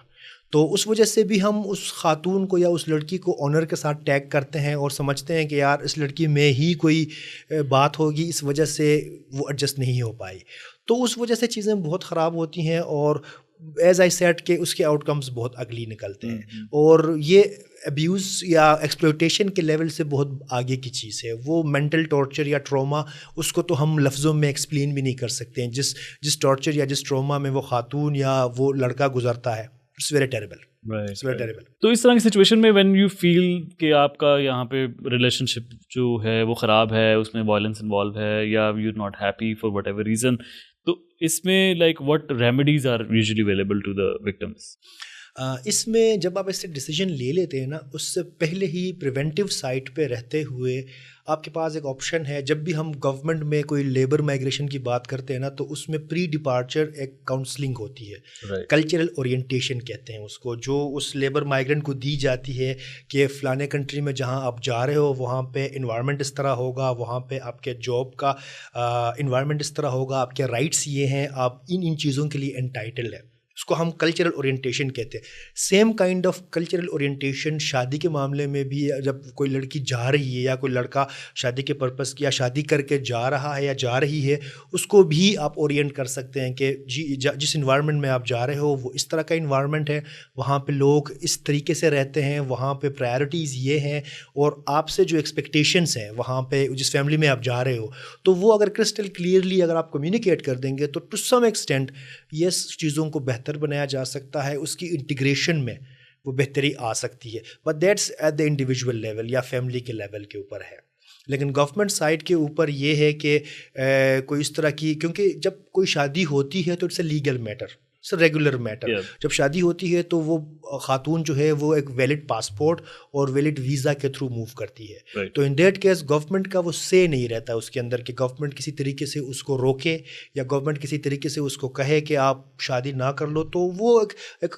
تو اس وجہ سے بھی ہم اس خاتون کو یا اس لڑکی کو آنر کے ساتھ ٹیگ کرتے ہیں اور سمجھتے ہیں کہ یار اس لڑکی میں ہی کوئی بات ہوگی, اس وجہ سے وہ ایڈجسٹ نہیں ہو پائی. تو اس وجہ سے چیزیں بہت خراب ہوتی ہیں, اور ایز آئی سیٹ کہ اس کے آؤٹ کمز بہت اگلی نکلتے ہیں. اور یہ ابیوز یا ایکسپلوئٹیشن کے لیول سے بہت آگے کی چیز ہے. وہ مینٹل ٹارچر یا ٹراما, اس کو تو ہم لفظوں میں ایکسپلین بھی نہیں کر سکتے ہیں. جس ٹارچر یا جس ٹراما میں وہ خاتون یا وہ لڑکا گزرتا ہے, اٹس ویری ٹیریبل. تو اس طرح کی سچویشن میں وین یو فیل کہ آپ کا یہاں پہ ریلیشن شپ جو ہے وہ خراب ہے, اس میں وائلنس انوالو ہے, یا you are not happy for whatever reason, تو اس میں like what remedies are usually available to the victims? اس میں جب آپ اس سے ڈیسیجن لے لیتے ہیں نا, اس سے پہلے ہی پریونٹیو سائٹ پہ رہتے ہوئے آپ کے پاس ایک آپشن ہے. جب بھی ہم گورنمنٹ میں کوئی لیبر مائگریشن کی بات کرتے ہیں نا, تو اس میں پری ڈپارچر ایک کاؤنسلنگ ہوتی ہے, کلچرل اورینٹیشن کہتے ہیں اس کو, جو اس لیبر مائیگرنٹ کو دی جاتی ہے کہ فلانے کنٹری میں جہاں آپ جا رہے ہو وہاں پہ انوائرمنٹ اس طرح ہوگا, وہاں پہ آپ کے جاب کا انوائرمنٹ اس طرح ہوگا, آپ کے رائٹس یہ ہیں, آپ ان چیزوں کے لیے انٹائٹل ہے. اس کو ہم کلچرل اورینٹیشن کہتے ہیں. Same kind of cultural orientation شادی کے معاملے میں بھی, جب کوئی لڑکی جا رہی ہے یا کوئی لڑکا شادی کے پرپس یا شادی کر کے جا رہا ہے یا جا رہی ہے, اس کو بھی آپ اورینٹ کر سکتے ہیں کہ جس انوائرمنٹ میں آپ جا رہے ہو وہ اس طرح کا انوائرمنٹ ہے, وہاں پہ لوگ اس طریقے سے رہتے ہیں, وہاں پہ پرائرٹیز یہ ہیں, اور آپ سے جو ایکسپیکٹیشنس ہیں وہاں پہ جس فیملی میں آپ جا رہے ہو, تو وہ اگر کرسٹل کلیئرلی اگر آپ کمیونیکیٹ کر دیں گے تو ٹو سم ایکسٹینٹ یس چیزوں کو بہتر بنایا جا سکتا ہے, اس کی انٹیگریشن میں وہ بہتری آ سکتی ہے. But that's at the individual level یا فیملی کے لیول کے اوپر ہے. لیکن گورنمنٹ سائڈ کے اوپر یہ ہے کہ کوئی اس طرح کی, کیونکہ جب کوئی شادی ہوتی ہے تو it's a legal matter, it's a regular matter. جب شادی ہوتی ہے تو وہ خاتون جو ہے وہ ایک ویلڈ پاسپورٹ اور ویلڈ ویزا کے تھرو موو کرتی ہے. تو ان دیٹ کیس گورنمنٹ کا وہ سے نہیں رہتا اس کے اندر کہ گورنمنٹ کسی طریقے سے اس کو روکے یا گورنمنٹ کسی طریقے سے اس کو کہے کہ آپ شادی نہ کر لو. تو وہ ایک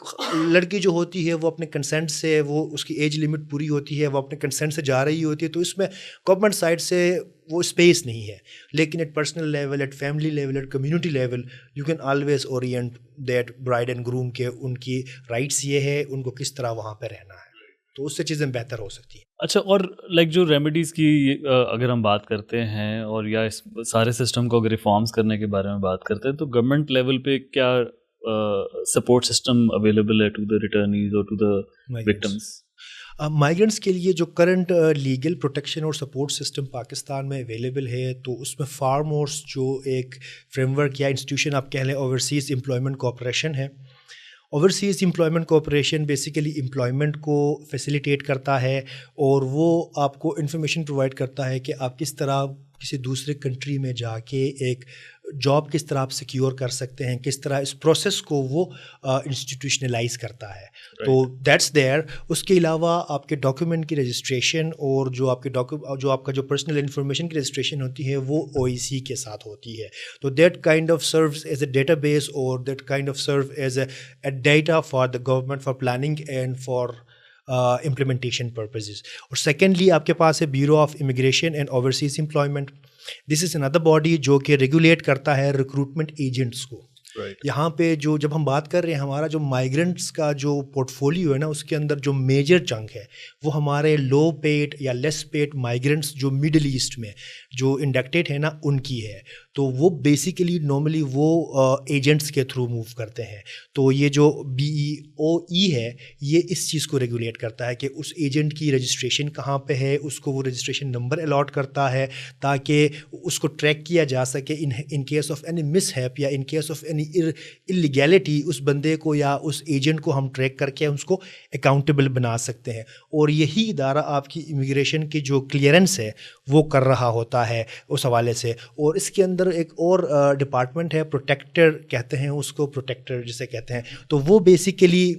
لڑکی جو ہوتی ہے وہ اپنے کنسنٹ سے, وہ اس کی ایج لمٹ پوری ہوتی ہے, وہ اپنے کنسنٹ سے جا رہی ہوتی ہے, تو اس میں گورنمنٹ سائڈ سے وہ اسپیس نہیں ہے. لیکن at personal level, at family level, at community level, you can always orient that bride and groom کے ان کی رائٹس یہ ہے, ان کو کس طرح وہاں پہ رہنا ہے, تو اس سے چیزیں بہتر ہو سکتی ہیں. اچھا, اور لائک جو ریمیڈیز کی اگر ہم بات کرتے ہیں, اور یا اس سارے سسٹم کو اگر ریفارمس کرنے کے بارے میں بات کرتے ہیں, تو گورنمنٹ لیول پہ کیا سپورٹ سسٹم اویلیبل ہے ٹو دا ریٹرنیز اور ٹو دا وکٹمس؟ مائیگرنٹس کے لیے جو کرنٹ لیگل پروٹیکشن اور سپورٹ سسٹم پاکستان میں اویلیبل ہے, تو اس میں فارمورس جو ایک فریم ورک یا انسٹیٹیوشن آپ کہہ لیں, اوورسیز امپلائمنٹ کوآپریشن ہے. Overseas employment cooperation basically employment کو فیسیلیٹیٹ کرتا ہے, اور وہ آپ کو انفارمیشن پرووائڈ کرتا ہے کہ آپ کس طرح کسی دوسرے کنٹری میں جا کے ایک جاب کس طرح آپ سیکیور کر سکتے ہیں, کس طرح اس پروسیس کو وہ انسٹیٹیوشنلائز کرتا ہے. تو دیٹس دیئر. اس کے علاوہ آپ کے ڈاکیومنٹ کی رجسٹریشن اور جو آپ کے جو آپ کا جو پرسنل انفارمیشن کی رجسٹریشن ہوتی ہے وہ OEC کے ساتھ ہوتی ہے. تو that kind of serves as a database, اور that kind of serve as a data for the government for planning and for implementation purposes. اور سیکنڈلی آپ کے پاس ہے bureau of immigration and overseas employment. This is under body جو کہ regulate کرتا ہے ریکروٹمنٹ ایجنٹس کو. یہاں پہ جب ہم بات کر رہے ہیں, ہمارا جو مائیگرنٹس کا جو پورٹ فولیو ہے نا, اس کے اندر جو میجر چنک ہے وہ ہمارے لو پیڈ یا لیس پیڈ مائیگرنٹس جو مڈل ایسٹ میں جو انڈکٹیڈ ہے نا, ان کی ہے. تو وہ بیسیکلی نارملی وہ ایجنٹس کے تھرو موو کرتے ہیں. تو یہ جو BEOE ہے یہ اس چیز کو ریگولیٹ کرتا ہے کہ اس ایجنٹ کی رجسٹریشن کہاں پہ ہے, اس کو وہ رجسٹریشن نمبر الاٹ کرتا ہے تاکہ اس کو ٹریک کیا جا سکے in case of any mishap یا in case of any illegality اس بندے کو یا اس ایجنٹ کو ہم ٹریک کر کے اس کو اکاؤنٹیبل بنا سکتے ہیں. اور یہی ادارہ آپ کی امیگریشن کی جو کلیئرنس ہے وہ کر رہا ہوتا ہے اس حوالے سے. اور اس کے اندر ایک اور ڈپارٹمنٹ ہے, پروٹیکٹر کہتے ہیں اس کو, پروٹیکٹر جسے کہتے ہیں, تو وہ بیسیکلی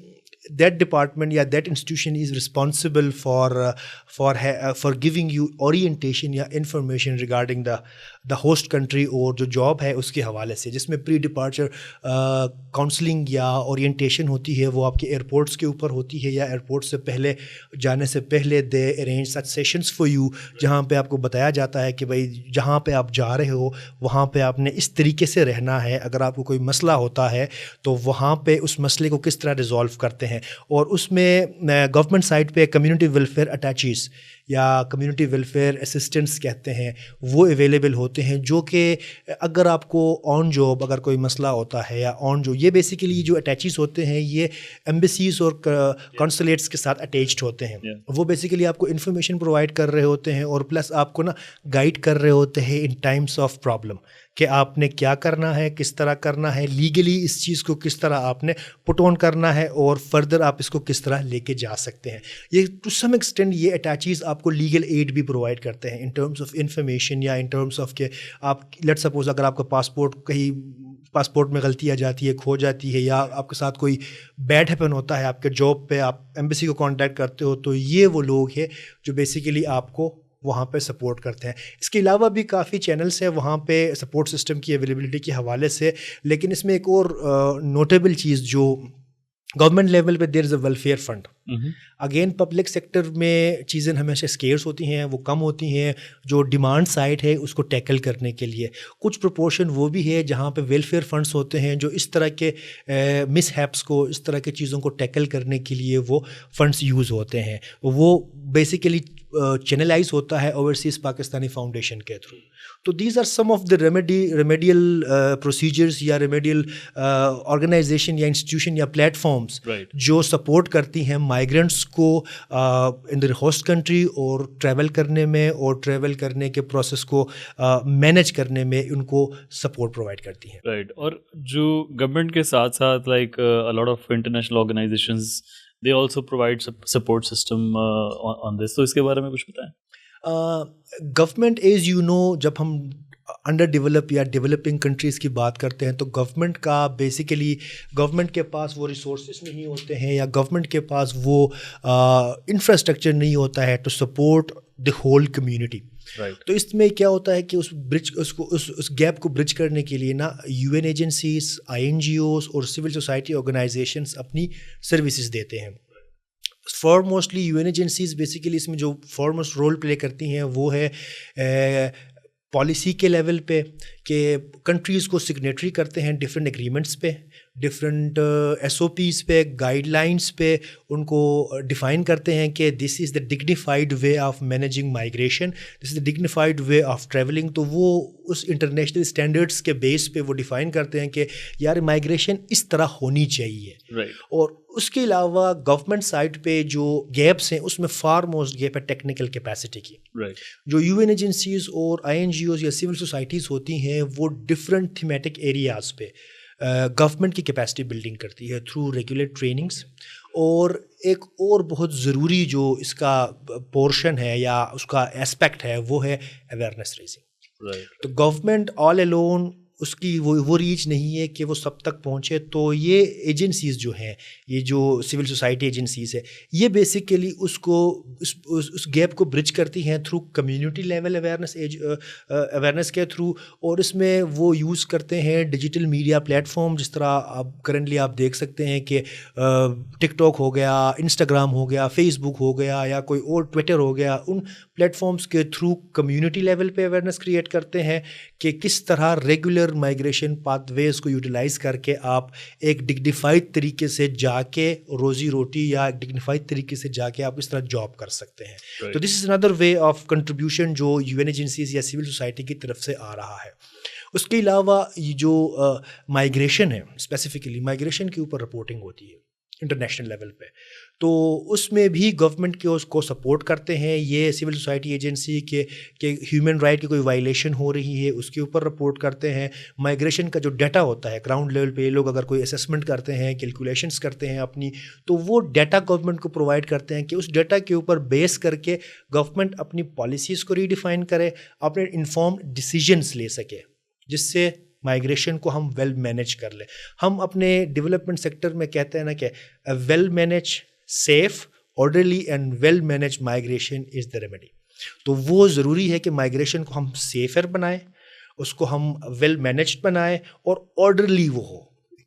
that department یا that institution is responsible for giving you orientation یا information regarding the host country اور جو جاب ہے اس کے حوالے سے, جس میں پری ڈپارچر کاؤنسلنگ یا اورینٹیشن ہوتی ہے وہ آپ کے ایئرپورٹس کے اوپر ہوتی ہے یا ایئرپورٹ سے پہلے جانے سے پہلے they arrange such sessions for you جہاں پہ آپ کو بتایا جاتا ہے کہ بھائی جہاں پہ آپ جا رہے ہو وہاں پہ آپ نے اس طریقے سے رہنا ہے, اگر آپ کو کوئی مسئلہ ہوتا ہے تو وہاں پہ اس مسئلے کو کس طرح ریزالو کرتے ہیں. اور اس میں گورنمنٹ سائٹ پہ کمیونٹی ویلفیئر اٹیچیز یا کمیونٹی ویلفیئر اسسٹنٹس کہتے ہیں وہ اویلیبل ہوتے ہیں, جو کہ اگر آپ کو آن جاب اگر کوئی مسئلہ ہوتا ہے یا آن جو یہ بیسیکلی جو اٹیچیز ہوتے ہیں یہ ایمبیسیز اور کانسولیٹس کے ساتھ اٹیچڈ ہوتے ہیں. وہ بیسیکلی آپ کو انفارمیشن پرووائڈ کر رہے ہوتے ہیں اور پلس آپ کو نا گائیڈ کر رہے ہوتے ہیں ان ٹائمس آف پرابلم کہ آپ نے کیا کرنا ہے, کس طرح کرنا ہے, لیگلی اس چیز کو کس طرح آپ نے پٹ آن کرنا ہے اور فردر آپ اس کو کس طرح لے کے جا سکتے ہیں. یہ ٹو سم ایکسٹینٹ یہ اٹیچیز آپ کو لیگل ایڈ بھی پرووائڈ کرتے ہیں ان ٹرمز آف انفارمیشن یا ان ٹرمز آف کہ آپ لیٹ سپوز اگر آپ کا پاسپورٹ میں غلطی آ جاتی ہے, کھو جاتی ہے, یا آپ کے ساتھ کوئی بیڈ ہیپن ہوتا ہے آپ کے جاب پہ, آپ ایمبیسی کو کانٹیکٹ کرتے ہو, تو یہ وہ لوگ ہیں جو بیسیکلی آپ کو وہاں پہ سپورٹ کرتے ہیں. اس کے علاوہ بھی کافی چینلس ہیں وہاں پہ سپورٹ سسٹم کی اویلیبلٹی کے حوالے سے, لیکن اس میں ایک اور نوٹیبل چیز جو گورنمنٹ لیول پہ there is a welfare fund. Again public sector میں چیزیں ہمیشہ اسکیئرس ہوتی ہیں, وہ کم ہوتی ہیں, جو ڈیمانڈ سائڈ ہے اس کو ٹیکل کرنے کے لیے کچھ پرپورشن وہ بھی ہے جہاں پہ ویلفیئر فنڈس ہوتے ہیں جو اس طرح کے مس ہیپس کو, اس طرح کے چیزوں کو ٹیکل کرنے کے لیے وہ فنڈس یوز ہوتے ہیں. وہ بیسیکلی چینلائز ہوتا ہے اوورسیز پاکستانی فاؤنڈیشن کے through. So these are some of the remedial procedures or remedial organization or institution or platforms جو سپورٹ کرتی ہیں مائیگرنٹس کو ان دا ہوسٹ کنٹری اور ٹریول کرنے میں اور ٹریول کرنے کے پروسیس کو مینیج کرنے میں ان کو سپورٹ پرووائڈ کرتی ہیں. رائٹ. اور جو گورنمنٹ کے ساتھ ساتھ like a lot of international organizations they also provide support system on this. تو اس کے بارے میں کچھ بتائیں. گورنمنٹ ایز یو نو جب ہم انڈر ڈیولپ یا ڈیولپنگ کنٹریز کی بات کرتے ہیں تو گورنمنٹ کا بیسیکلی گورنمنٹ کے پاس وہ ریسورسز نہیں ہوتے ہیں یا گورنمنٹ کے پاس وہ انفراسٹرکچر نہیں ہوتا ہے to support the whole community. تو اس میں کیا ہوتا ہے کہ اس گیپ کو برج کرنے کے لیے نا UN ایجنسیز, INGOs اور سول سوسائٹی آرگنائزیشنس اپنی سروسز دیتے ہیں. فارموسٹلی UN ایجنسیز بیسیکلی اس میں جو فارموسٹ رول پلے کرتی ہیں وہ ہے پالیسی کے لیول پہ کہ کنٹریز کو سگنیٹری کرتے ہیں ڈفرینٹ ایگریمنٹس پہ, ڈفرینٹ SOPs پہ, گائیڈ لائنس پہ ان کو ڈیفائن کرتے ہیں کہ this is the dignified way of managing migration, this is the dignified way of travelling. تو وہ اس انٹرنیشنل اسٹینڈرڈس کے بیس پہ وہ ڈیفائن کرتے ہیں کہ یار مائیگریشن اس طرح ہونی چاہیے. اور اس کے علاوہ گورنمنٹ سائڈ پہ جو گیپس ہیں اس میں فار موسٹ گیپ ہے ٹیکنیکل کیپیسٹی کی. جو UN ایجنسیز اور INGOs یا سول سوسائٹیز ہوتی ہیں وہ ڈفرینٹ تھیمیٹک ایریاز پہ گورنمنٹ کی کیپیسٹی بلڈنگ کرتی ہے تھرو ریگولر ٹریننگس. اور ایک اور بہت ضروری جو اس کا پورشن ہے یا اس کا ایسپیکٹ ہے وہ ہے اویئرنیس ریزنگ. تو گورنمنٹ آل الون اس کی وہ ریچ نہیں ہے کہ وہ سب تک پہنچے. تو یہ ایجنسیز جو ہیں, یہ جو سول سوسائٹی ایجنسیز ہے, یہ بیسیکلی اس گیپ کو برج کرتی ہیں تھرو کمیونٹی لیول اویئرنیس کے تھرو. اور اس میں وہ یوز کرتے ہیں ڈیجیٹل میڈیا پلیٹ فارم, جس طرح آپ کرنٹلی آپ دیکھ سکتے ہیں کہ ٹک ٹاک ہو گیا, انسٹاگرام ہو گیا, فیس بک ہو گیا یا کوئی اور ٹویٹر ہو گیا. ان پلیٹ فارمس کے تھرو کمیونٹی لیول پہ اویئرنیس کریٹ کرتے ہیں کہ کس طرح ریگولر مائیگریشن پاتھ ویز کو یوٹیلائز کر کے آپ ایک ڈگنیفائڈ طریقے سے جا کے روزی روٹی یا ایک ڈگنیفائڈ طریقے سے جا کے آپ اس طرح جاب کر سکتے ہیں. تو this is another way of contribution جو UN ایجنسیز یا سول سوسائٹی کی طرف سے آ رہا ہے. اس کے علاوہ یہ جو مائگریشن ہے، اسپیسیفکلی مائگریشن کے اوپر رپورٹنگ ہوتی ہے انٹرنیشنل لیول پہ، تو اس میں بھی گورنمنٹ کے اس کو سپورٹ کرتے ہیں یہ سول سوسائٹی ایجنسی کہ ہیومن رائٹ کی کوئی وائلیشن ہو رہی ہے اس کے اوپر رپورٹ کرتے ہیں. مائگریشن کا جو ڈیٹا ہوتا ہے گراؤنڈ لیول پہ، یہ لوگ اگر کوئی اسیسمنٹ کرتے ہیں، کیلکولیشنس کرتے ہیں اپنی، تو وہ ڈیٹا گورنمنٹ کو پرووائڈ کرتے ہیں کہ اس ڈیٹا کے اوپر بیس کر کے گورنمنٹ اپنی پالیسیز کو ریڈیفائن کرے، اپنے انفارمڈ ڈیسیجنس لے سکے، جس سے مائگریشن کو ہم ویل مینیج کر لیں. ہم اپنے ڈیولپمنٹ سیکٹر میں کہتے ہیں نا کہ well manage safe orderly and well manage migration is the remedy. تو وہ ضروری ہے کہ مائگریشن کو ہم سیفر بنائیں، اس کو ہم ویل مینیجڈ بنائیں اور آرڈرلی وہ ہو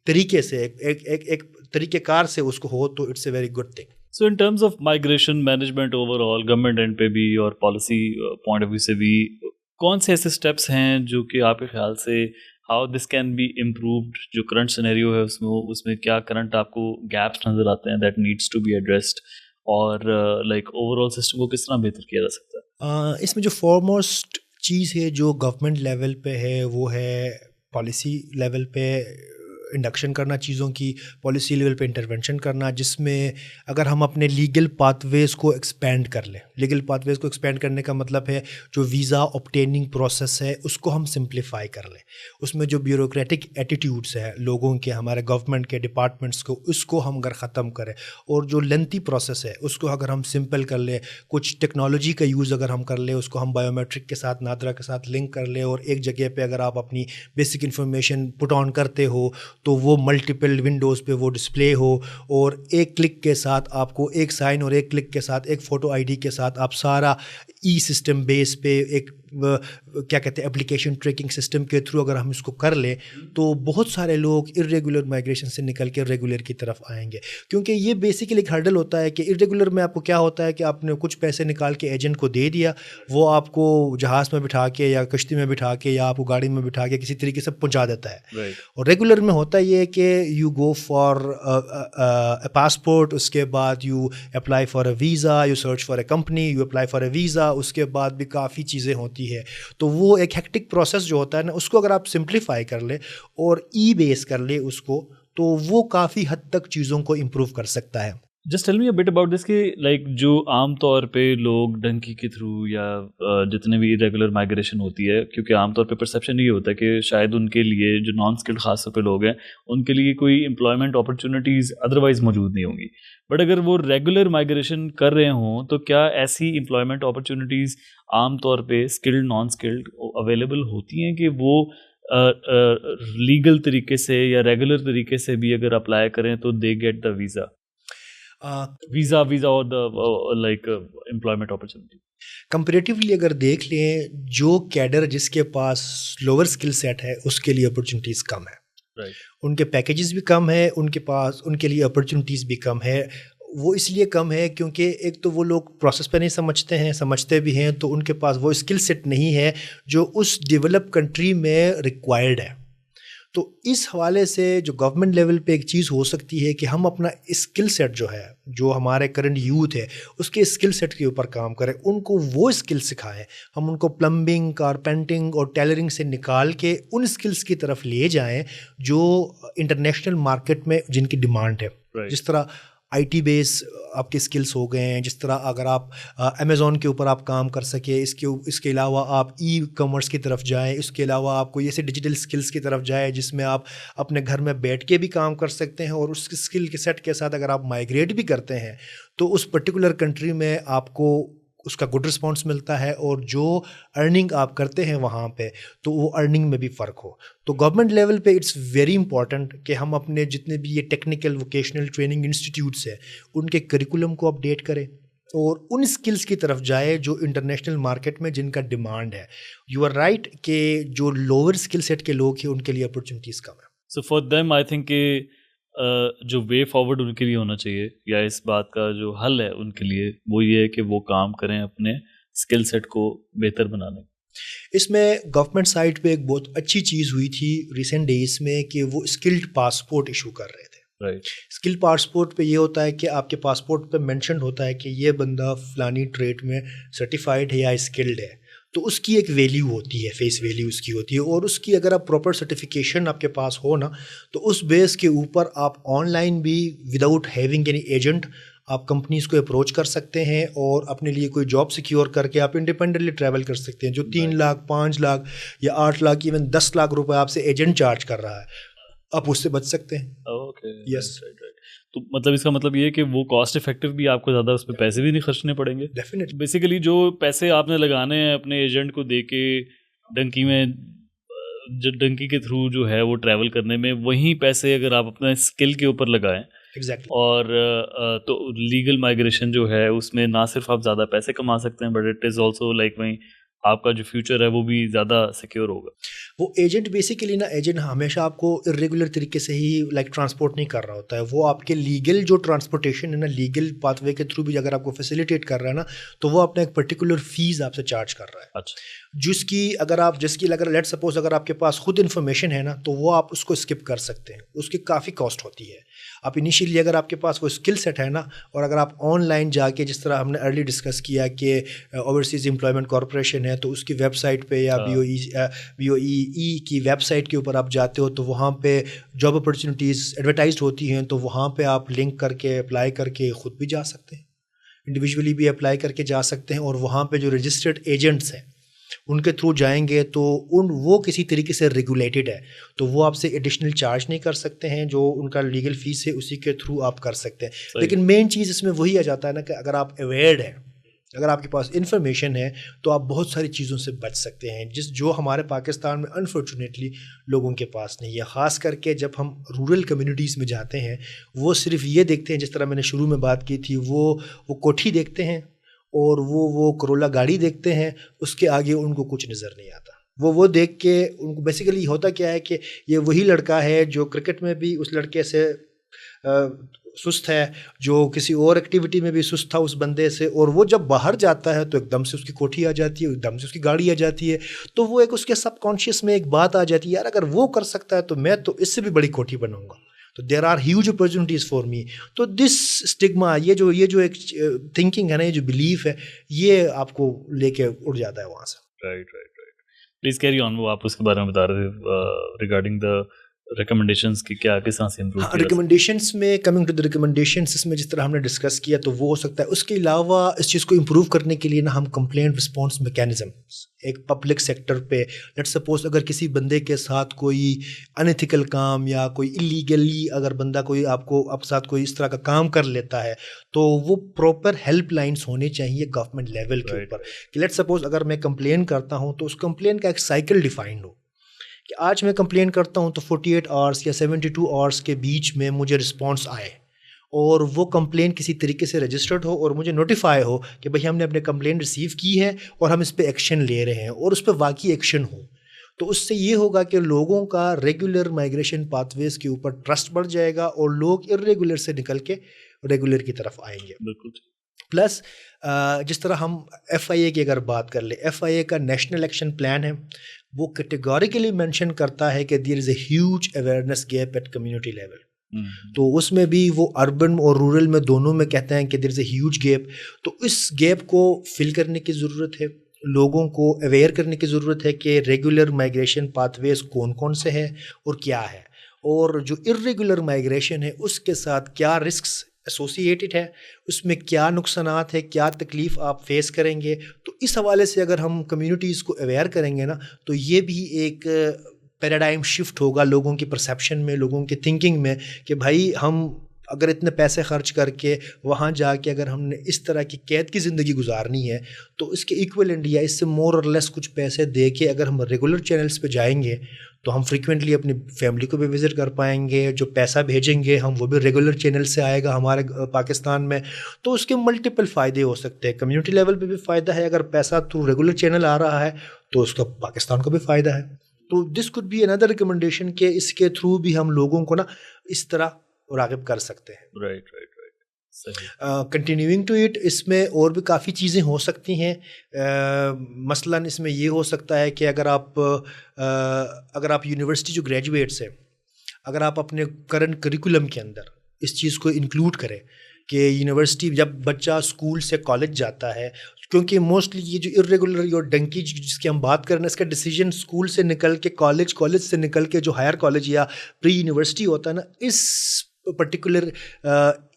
طریقے سے، ایک طریقہ کار سے اس کو ہو، تو it's a very good thing. So in terms of migration management overall government end پہ بھی اور پالیسی پوائنٹ آف ویو سے بھی کون سے ایسے اسٹیپس ہیں جو کہ آپ کے خیال سے how this can be improved, جو کرنٹ سینیریو ہے اس میں کیا کرنٹ آپ کو گیپس نظر آتے ہیں that needs to be addressed, اور لائک اوور آل سسٹم کو کس طرح بہتر کیا جا سکتا ہے؟ اس میں جو فارموسٹ چیز ہے جو گورنمنٹ لیول پہ ہے وہ ہے پالیسی لیول پہ انڈکشن کرنا چیزوں کی، پالیسی لیول پہ انٹرونشن کرنا، جس میں اگر ہم اپنے لیگل پاتھ ویز کو ایکسپینڈ کر لیں. لیگل پاتھ ویز کو ایکسپینڈ کرنے کا مطلب ہے جو ویزا اوبٹیننگ پروسیس ہے اس کو ہم سمپلیفائی کر لیں. اس میں جو بیوروکریٹک ایٹیٹیوڈس ہے لوگوں کے، ہمارے گورنمنٹ کے ڈپارٹمنٹس کو، اس کو ہم اگر ختم کریں، اور جو لینتھی پروسیس ہے اس کو اگر ہم سمپل کر لیں، کچھ ٹیکنالوجی کا یوز اگر ہم کر لیں، اس کو ہم بایو میٹرک کے ساتھ، نادرا کے ساتھ لنک کر لیں، اور ایک جگہ پہ اگر آپ اپنی بیسک انفارمیشن پٹ آن کرتے ہو تو وہ ملٹیپل ونڈوز پہ وہ ڈسپلے ہو، اور ایک کلک کے ساتھ آپ کو ایک سائن، اور ایک کلک کے ساتھ ایک فوٹو آئی ڈی کے ساتھ آپ سارا ای سسٹم بیس پہ ایک کیا کہتے ہیں اپلیکیشن ٹریکنگ سسٹم کے تھرو اگر ہم اس کو کر لیں، تو بہت سارے لوگ ارریگولر مائگریشن سے نکل کے ریگولر کی طرف آئیں گے. کیونکہ یہ بیسیکلی ایک ہرڈل ہوتا ہے کہ ارریگولر میں آپ کو کیا ہوتا ہے کہ آپ نے کچھ پیسے نکال کے ایجنٹ کو دے دیا، وہ آپ کو جہاز میں بٹھا کے یا کشتی میں بٹھا کے یا آپ کو گاڑی میں بٹھا کے کسی طریقے سے پہنچا دیتا ہے. اور ریگولر میں ہوتا یہ ہے کہ you go for a passport, اس کے بعد you apply for a visa, you search for a company, you apply for a visa, اس کے بعد بھی کافی چیزیں ہوتی ہے. تو وہ ایک ہیکٹک پروسیس جو ہوتا ہے نا، اس کو اگر آپ سمپلیفائی کر لیں اور ای بیس کر لیں اس کو، تو وہ کافی حد تک چیزوں کو امپروو کر سکتا ہے. Just tell me a bit about this کہ لائک جو عام طور پہ لوگ ڈنکی کے تھرو یا جتنے بھی ریگولر مائگریشن ہوتی ہے، کیونکہ عام طور پہ پرسیپشن یہ ہوتا ہے کہ شاید ان کے لیے جو نان اسکلڈ خاص طور پہ لوگ ہیں ان کے لیے کوئی امپلائمنٹ اپرچونیٹیز ادروائز موجود نہیں ہوں گی. بٹ اگر وہ ریگولر مائگریشن کر رہے ہوں تو کیا ایسی امپلائمنٹ اپرچونیٹیز عام طور پہ اسکلڈ نان اسکلڈ اویلیبل ہوتی ہیں کہ وہ لیگل طریقے سے یا ریگولر طریقے سے بھی اگر اپلائی کریں تو دے گیٹ دا ویزا اور the like employment opportunity? Comparatively اگر دیکھ لیں، جو کیڈر جس کے پاس لوور اسکل سیٹ ہے اس کے لیے اپرچونیٹیز کم ہے. ان کے پیکیجز بھی کم ہے، ان کے لیے اپرچونیٹیز بھی کم ہے. وہ اس لیے کم ہے کیونکہ ایک تو وہ لوگ پروسیس پہ نہیں سمجھتے بھی ہیں، تو ان کے پاس وہ اسکل سیٹ نہیں ہے جو اس ڈیولپ کنٹری میں ریکوائرڈ ہے. تو اس حوالے سے جو گورنمنٹ لیول پہ ایک چیز ہو سکتی ہے کہ ہم اپنا اسکل سیٹ جو ہے، جو ہمارے کرنٹ یوتھ ہے، اس کے اسکل سیٹ کے اوپر کام کریں، ان کو وہ اسکل سکھائیں. ہم ان کو پلمبنگ، کارپینٹنگ اور ٹیلرنگ سے نکال کے ان اسکلس کی طرف لے جائیں جو انٹرنیشنل مارکیٹ میں جن کی ڈیمانڈ ہے. جس طرح آئی ٹی بیس آپ کے اسکلس ہو گئے ہیں، جس طرح اگر آپ امیزون کے اوپر آپ کام کر سکے، اس کے علاوہ آپ ای کامرس کی طرف جائیں، اس کے علاوہ آپ کو ایسے ڈیجیٹل اسکلس کی طرف جائیں جس میں آپ اپنے گھر میں بیٹھ کے بھی کام کر سکتے ہیں. اور اس اسکل کے سیٹ کے ساتھ اگر آپ مائگریٹ بھی کرتے ہیں تو اس پرٹیکولر کنٹری میں آپ کو اس کا گڈ رسپانس ملتا ہے، اور جو ارننگ آپ کرتے ہیں وہاں پہ تو وہ ارننگ میں بھی فرق ہو. تو گورنمنٹ لیول پہ اٹس ویری امپورٹنٹ کہ ہم اپنے جتنے بھی یہ ٹیکنیکل ووکیشنل ٹریننگ انسٹیٹیوٹس ہیں ان کے کریکولم کو اپڈیٹ کریں اور ان اسکلس کی طرف جائے جو انٹرنیشنل مارکیٹ میں جن کا ڈیمانڈ ہے. یو آر رائٹ کہ جو لوور اسکل سیٹ کے لوگ ہیں ان کے لیے اپرچونیٹیز کم ہے. سو فار دیم آئی تھنک کہ جو وے فارورڈ ان کے لیے ہونا چاہیے یا اس بات کا جو حل ہے ان کے لیے وہ یہ ہے کہ وہ کام کریں اپنے اسکل سیٹ کو بہتر بنانے. اس میں گورنمنٹ سائٹ پہ ایک بہت اچھی چیز ہوئی تھی ریسنٹ ڈیز میں کہ وہ اسکلڈ پاسپورٹ ایشو کر رہے تھے. اسکل پاسپورٹ پہ یہ ہوتا ہے کہ آپ کے پاسپورٹ پہ مینشنڈ ہوتا ہے کہ یہ بندہ فلانی ٹریڈ میں سرٹیفائڈ ہے یا اسکلڈ ہے. تو اس کی ایک ویلیو ہوتی ہے, فیس ویلیو اس کی ہوتی ہے, اور اس کی اگر آپ پراپر سرٹیفکیشن آپ کے پاس ہو نا, تو اس بیس کے اوپر آپ آن لائن بھی وداؤٹ ہیونگ اینی ایجنٹ آپ کمپنیز کو اپروچ کر سکتے ہیں, اور اپنے لیے کوئی جاب سیکیور کر کے آپ انڈیپینڈنٹلی ٹریول کر سکتے ہیں. جو 3 لاکھ 5 لاکھ یا 8 لاکھ ایون 10 لاکھ روپے آپ سے ایجنٹ چارج کر رہا ہے, آپ اس سے بچ سکتے ہیں. یس, تو مطلب اس کا مطلب یہ ہے کہ وہ کاسٹ افیکٹو بھی, آپ کو زیادہ اس پہ پیسے بھی نہیں خرچنے پڑیں گے. ڈیفینیٹلی بیسیکلی جو پیسے آپ نے لگانے ہیں اپنے ایجنٹ کو دے کے ڈنکی میں, ڈنکی کے تھرو جو ہے وہ ٹریول کرنے میں, وہیں پیسے اگر آپ اپنے اسکل کے اوپر لگائیں اور تو لیگل مائگریشن جو ہے اس میں نہ صرف آپ زیادہ پیسے کما سکتے ہیں, but it is also like وہیں آپ کا جو فیوچر ہے وہ بھی زیادہ سیکیور ہوگا. وہ ایجنٹ بیسیکلی نا, ایجنٹ ہمیشہ آپ کو ارریگولر طریقے سے ہی لائک ٹرانسپورٹ نہیں کر رہا ہوتا ہے. وہ آپ کے لیگل جو ٹرانسپورٹیشن ہے نا, لیگل پاتھ وے کے تھرو بھی اگر آپ کو فیسیلیٹیٹ کر رہا ہے نا, تو وہ اپنا ایک پرٹیکولر فیس آپ سے چارج کر رہا ہے. اچھا, جس کی اگر لیٹ سپوز اگر آپ کے پاس خود انفارمیشن ہے نا, تو وہ آپ اس کو اسکپ کر سکتے ہیں, اس کی کافی کاسٹ ہوتی ہے. آپ انیشیلی اگر آپ کے پاس وہ اسکل سیٹ ہے نا, اور اگر آپ آن لائن جا کے, جس طرح ہم نے ارلی ڈسکس کیا کہ اوورسیز امپلائمنٹ کارپوریشن ہے, تو اس کی ویب سائٹ پہ یا بی او ای کی ویب سائٹ کے اوپر آپ جاتے ہو, تو وہاں پہ جاب اپرچونیٹیز ایڈورٹائزڈ ہوتی ہیں, تو وہاں پہ آپ لنک کر کے اپلائی کر کے خود بھی جا سکتے ہیں, انڈیویجولی بھی اپلائی کر کے جا سکتے ہیں. اور وہاں پہ جو رجسٹرڈ ایجنٹس ہیں ان کے تھرو جائیں گے تو وہ کسی طریقے سے ریگولیٹڈ ہے, تو وہ آپ سے ایڈیشنل چارج نہیں کر سکتے ہیں. جو ان کا لیگل فیس ہے اسی کے تھرو آپ کر سکتے ہیں. لیکن مین چیز اس میں وہی آ جاتا ہے نا کہ اگر آپ اویئرڈ ہیں, اگر آپ کے پاس انفارمیشن ہے, تو آپ بہت ساری چیزوں سے بچ سکتے ہیں, جو ہمارے پاکستان میں انفارچونیٹلی لوگوں کے پاس نہیں ہے. خاص کر کے جب ہم رورل کمیونٹیز میں جاتے ہیں, وہ صرف یہ دیکھتے ہیں, جس طرح میں نے شروع میں بات کی تھی, وہ کوٹھی دیکھتے ہیں اور وہ کرولا گاڑی دیکھتے ہیں, اس کے آگے ان کو کچھ نظر نہیں آتا. وہ دیکھ کے ان کو بیسیکلی ہوتا کیا ہے کہ یہ وہی لڑکا ہے جو کرکٹ میں بھی اس لڑکے سے سست ہے, جو کسی اور ایکٹیویٹی میں بھی سست تھا اس بندے سے, اور وہ جب باہر جاتا ہے تو ایک دم سے اس کی کوٹھی آ جاتی ہے, ایک دم سے اس کی گاڑی آ جاتی ہے. تو وہ ایک اس کے سب کانشیس میں ایک بات آ جاتی ہے, یار اگر وہ کر سکتا ہے تو میں تو اس سے بھی بڑی کوٹھی بناؤں گا. تو there are huge opportunities for me. تو دس اسٹگما, یہ جو ایک تھنکنگ ہے نا, یہ جو بلیف ہے, یہ آپ کو لے کے اڑ جاتا ہے وہاں سے. رائٹ. Please carry on. وہ آپ اس کے بارے میں بتا رہے تھے ریگارڈنگ دا ریکمنڈیشنس کی, کیا کس طرح سے امپروو کیا. ریکمنڈیشنس میں کمنگ ٹو دا ریکمنڈیشنس, اس میں جس طرح ہم نے ڈسکس کیا تو وہ ہو سکتا ہے. اس کے علاوہ اس چیز کو امپروو کرنے کے لیے نا ہم کمپلینٹ رسپانس میکینزم ایک پبلک سیکٹر پہ, لیٹ سپوز اگر کسی بندے کے ساتھ کوئی انیتھیکل کام یا کوئی ایلیگلی اگر بندہ کوئی آپ ساتھ کوئی اس طرح کا کام کر لیتا ہے, تو وہ پراپر ہیلپ لائنس ہونے چاہیے گورنمنٹ لیول کے اوپر. کہ لیٹ سپوز اگر میں کمپلین کرتا ہوں تو اس کمپلین کا ایک سائیکل ڈیفائنڈ ہو, کہ آج میں کمپلین کرتا ہوں تو 48 آورس یا 72 آورس کے بیچ میں مجھے رسپانس آئے, اور وہ کمپلین کسی طریقے سے رجسٹرڈ ہو, اور مجھے نوٹیفائی ہو کہ بھائی ہم نے اپنے کمپلین ریسیو کی ہے اور ہم اس پہ ایکشن لے رہے ہیں, اور اس پہ واقعی ایکشن ہو. تو اس سے یہ ہوگا کہ لوگوں کا ریگولر مائگریشن پاتھ ویز کے اوپر ٹرسٹ بڑھ جائے گا, اور لوگ ارریگولر سے نکل کے ریگولر کی طرف آئیں گے. بالکل. پلس جس طرح ہم ایف آئی اے کی اگر بات کر لیں, ایف آئی اے کا نیشنل ایکشن پلان ہے, وہ کیٹیگوریکلی مینشن کرتا ہے کہ there is a huge awareness gap at community level. تو اس میں بھی وہ اربن اور رورل میں دونوں میں کہتے ہیں کہ there is a huge gap. تو اس گیپ کو فل کرنے کی ضرورت ہے, لوگوں کو اویئر کرنے کی ضرورت ہے کہ ریگولر مائگریشن پاتھ ویز کون کون سے ہیں اور کیا ہے, اور جو ارریگولر مائگریشن ہے اس کے ساتھ کیا رسکس ایسوسیٹڈ ہے, اس میں کیا نقصانات ہے, کیا تکلیف آپ فیس کریں گے. تو اس حوالے سے اگر ہم کمیونٹیز کو اویئر کریں گے نا, تو یہ بھی ایک پیراڈائم شفٹ ہوگا لوگوں کی پرسیپشن میں, لوگوں کی تھنکنگ میں, کہ بھائی ہم اگر اتنے پیسے خرچ کر کے وہاں جا کے اگر ہم نے اس طرح کی قید کی زندگی گزارنی ہے, تو اس کے ایکویلنٹ یا اس سے مور اور لیس کچھ پیسے دے کے اگر ہم ریگولر چینلز پہ جائیں گے, تو ہم فریکوینٹلی اپنی فیملی کو بھی وزٹ کر پائیں گے. جو پیسہ بھیجیں گے ہم, وہ بھی ریگولر چینل سے آئے گا ہمارے پاکستان میں. تو اس کے ملٹیپل فائدے ہو سکتے ہیں. کمیونٹی لیول پہ بھی فائدہ ہے, اگر پیسہ تھرو ریگولر چینل آ رہا ہے تو اس کا پاکستان کو بھی فائدہ ہے. تو this could be another recommendation کہ اس کے تھرو بھی ہم لوگوں کو نا اس طرح راغب کر سکتے ہیں. رائٹ. کنٹینیوئنگ ٹو اٹ, اس میں اور بھی کافی چیزیں ہو سکتی ہیں. مثلاً اس میں یہ ہو سکتا ہے کہ اگر آپ یونیورسٹی جو گریجویٹس ہیں, اگر آپ اپنے کرنٹ کریکولم کے اندر اس چیز کو انکلوڈ کریں کہ یونیورسٹی جب بچہ اسکول سے کالج جاتا ہے کیونکہ موسٹلی یہ جو ارریگولر اور ڈنکی جس کی ہم بات کر رہے ہیں اس کا ڈیسیجن اسکول سے نکل کے کالج سے نکل کے جو ہائر کالج یا پری یونیورسٹی ہوتا ہے نا, اس پرٹیکولر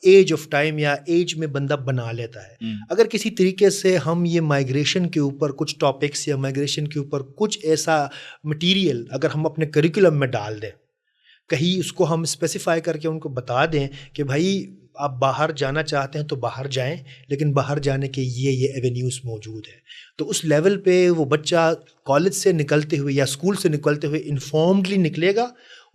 ایج آف ٹائم یا ایج میں بندہ بنا لیتا ہے. اگر کسی طریقے سے ہم یہ مائگریشن کے اوپر کچھ ٹاپکس یا مائگریشن کے اوپر کچھ ایسا مٹیریل اگر ہم اپنے کریکولم میں ڈال دیں, کہیں اس کو ہم اسپیسیفائی کر کے ان کو بتا دیں کہ بھائی آپ باہر جانا چاہتے ہیں تو باہر جائیں, لیکن باہر جانے کے یہ ایونیوز موجود ہیں, تو اس لیول پہ وہ بچہ کالج سے نکلتے ہوئے یا اسکول سے نکلتے ہوئے انفارمڈلی نکلے گا,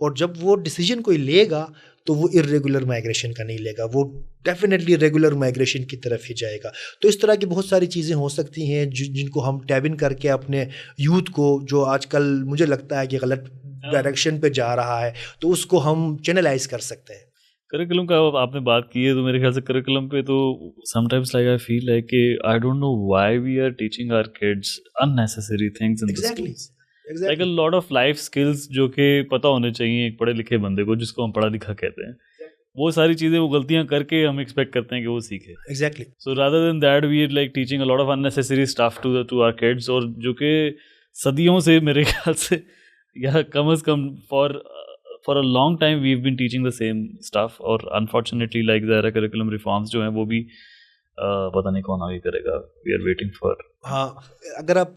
اور جب وہ ڈیسیجن کوئی لے گا تو وہ ارریگولر مائگریشن کا نہیں لے گا, وہ ڈیفینیٹلی ریگولر مائگریشن کی طرف ہی جائے گا. تو اس طرح کی بہت ساری چیزیں ہو سکتی ہیں جن کو ہم ٹیب ان کر کے اپنے یوتھ کو, جو آج کل مجھے لگتا ہے کہ غلط ڈائریکشن پہ جا رہا ہے, تو اس کو ہم چینلائز کر سکتے ہیں. کریکولم کا آپ نے بات کی ہے تو میرے خیال سے کریکولم پہ تو sometimes like I feel like کہ I don't know why we are teaching our kids unnecessary things in the schools, like a lot of life skills جو کہ پتہ ہونے چاہیے ایک پڑھے لکھے بندے کو, جس کو ہم پڑھا لکھا کہتے ہیں. وہ ساری چیزیں وہ غلطیاں کر کے ہم ایکسپیکٹ کرتے ہیں کہ وہ سیکھے. Exactly. So rather than that we are like teaching a lot of unnecessary stuff to our kids, اور جو کہ صدیوں سے میرے خیال سے یا کم از کم for a long time we have been teaching the same stuff, اور انفارچونیٹلی لائک ظاہر کریکولم ریفارمس جو ہیں وہ بھی پتہ نہیں کون آگے کرے گا. We are waiting for. ہاں, اگر آپ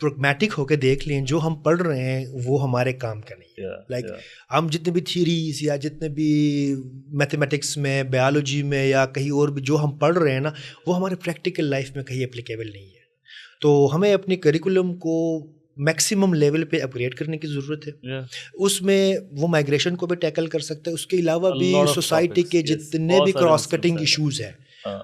پریگمیٹک ہو کے دیکھ لیں, جو ہم پڑھ رہے ہیں وہ ہمارے کام کا نہیں ہے. لائک ہم جتنے بھی تھیوریز یا جتنے بھی میتھمیٹکس میں, بایولوجی میں یا کہیں اور بھی جو ہم پڑھ رہے ہیں نا, وہ ہمارے پریکٹیکل لائف میں کہیں اپلیکیبل نہیں ہے. تو ہمیں اپنی کریکولم کو میکسیمم لیول پہ اپ گریڈ کرنے کی ضرورت ہے. اس میں وہ مائگریشن کو بھی ٹیکل کر سکتا ہے, اس کے علاوہ بھی سوسائٹی کے جتنے بھی کراس کٹنگ ایشوز ہیں,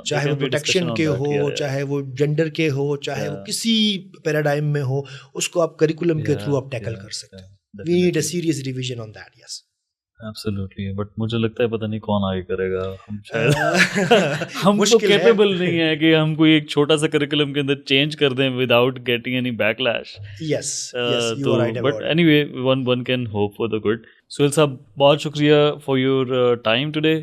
چاہے وہ پروٹیکشن کے ہو, چاہے وہ جینڈر کے ہو, چاہے وہ کسی پیراڈائم میں ہو, اس کو آپ کریکولم کے تھرو آپ ٹیکل کر سکتے ہیں. We need a serious revision on that. Yes absolutely. But مجھے لگتا ہے پتہ نہیں کون آگے کرے گا. ہم شاید ہم تو کیپیبل نہیں ہیں کہ ہم کوئی ایک چھوٹا سا کریکولم کے اندر چینج کر دیں without getting any backlash. Yes you are right. But anyway one can hope for the good. Sohail صاحب بہت شکریہ for your time today.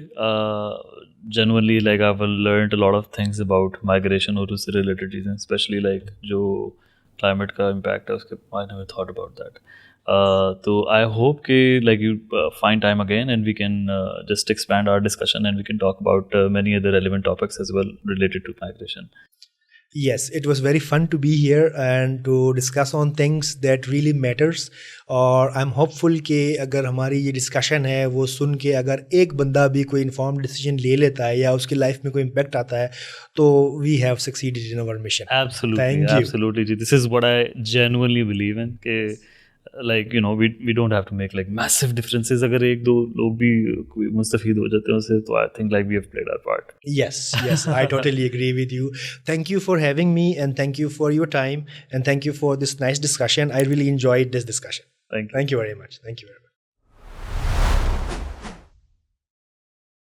Generally like I have learned a lot of things about migration اور اس سے related چیزیں, especially like جو climate کا impact ہے اس کے, I never thought about that. تو آئی ہوپ کہ like you find time again and we can just expand our discussion and we can talk about many other relevant topics as well related to migration. Yes, it was very fun to be here and to discuss on things that really matters. اور I'm hopeful کہ اگر ہماری یہ discussion ہے وہ سن کے اگر ایک بندہ بھی کوئی انفارم ڈیسیجن لے لیتا ہے یا اس کی لائف میں کوئی امپیکٹ آتا ہے تو we have succeeded in our mission. Absolutely, absolutely G. This is what I genuinely believe in کہ like you know we don't have to make like massive differences. اگر ایک دو لوگ بھی کوئی مستفید ہو جاتے ہیں اسے تو I think like we have played our part. Yes, I totally agree with you. Thank you for having me and thank you for your time and thank you for this nice discussion. I really enjoyed this discussion. Thank you. Thank you very much. Thank you very much.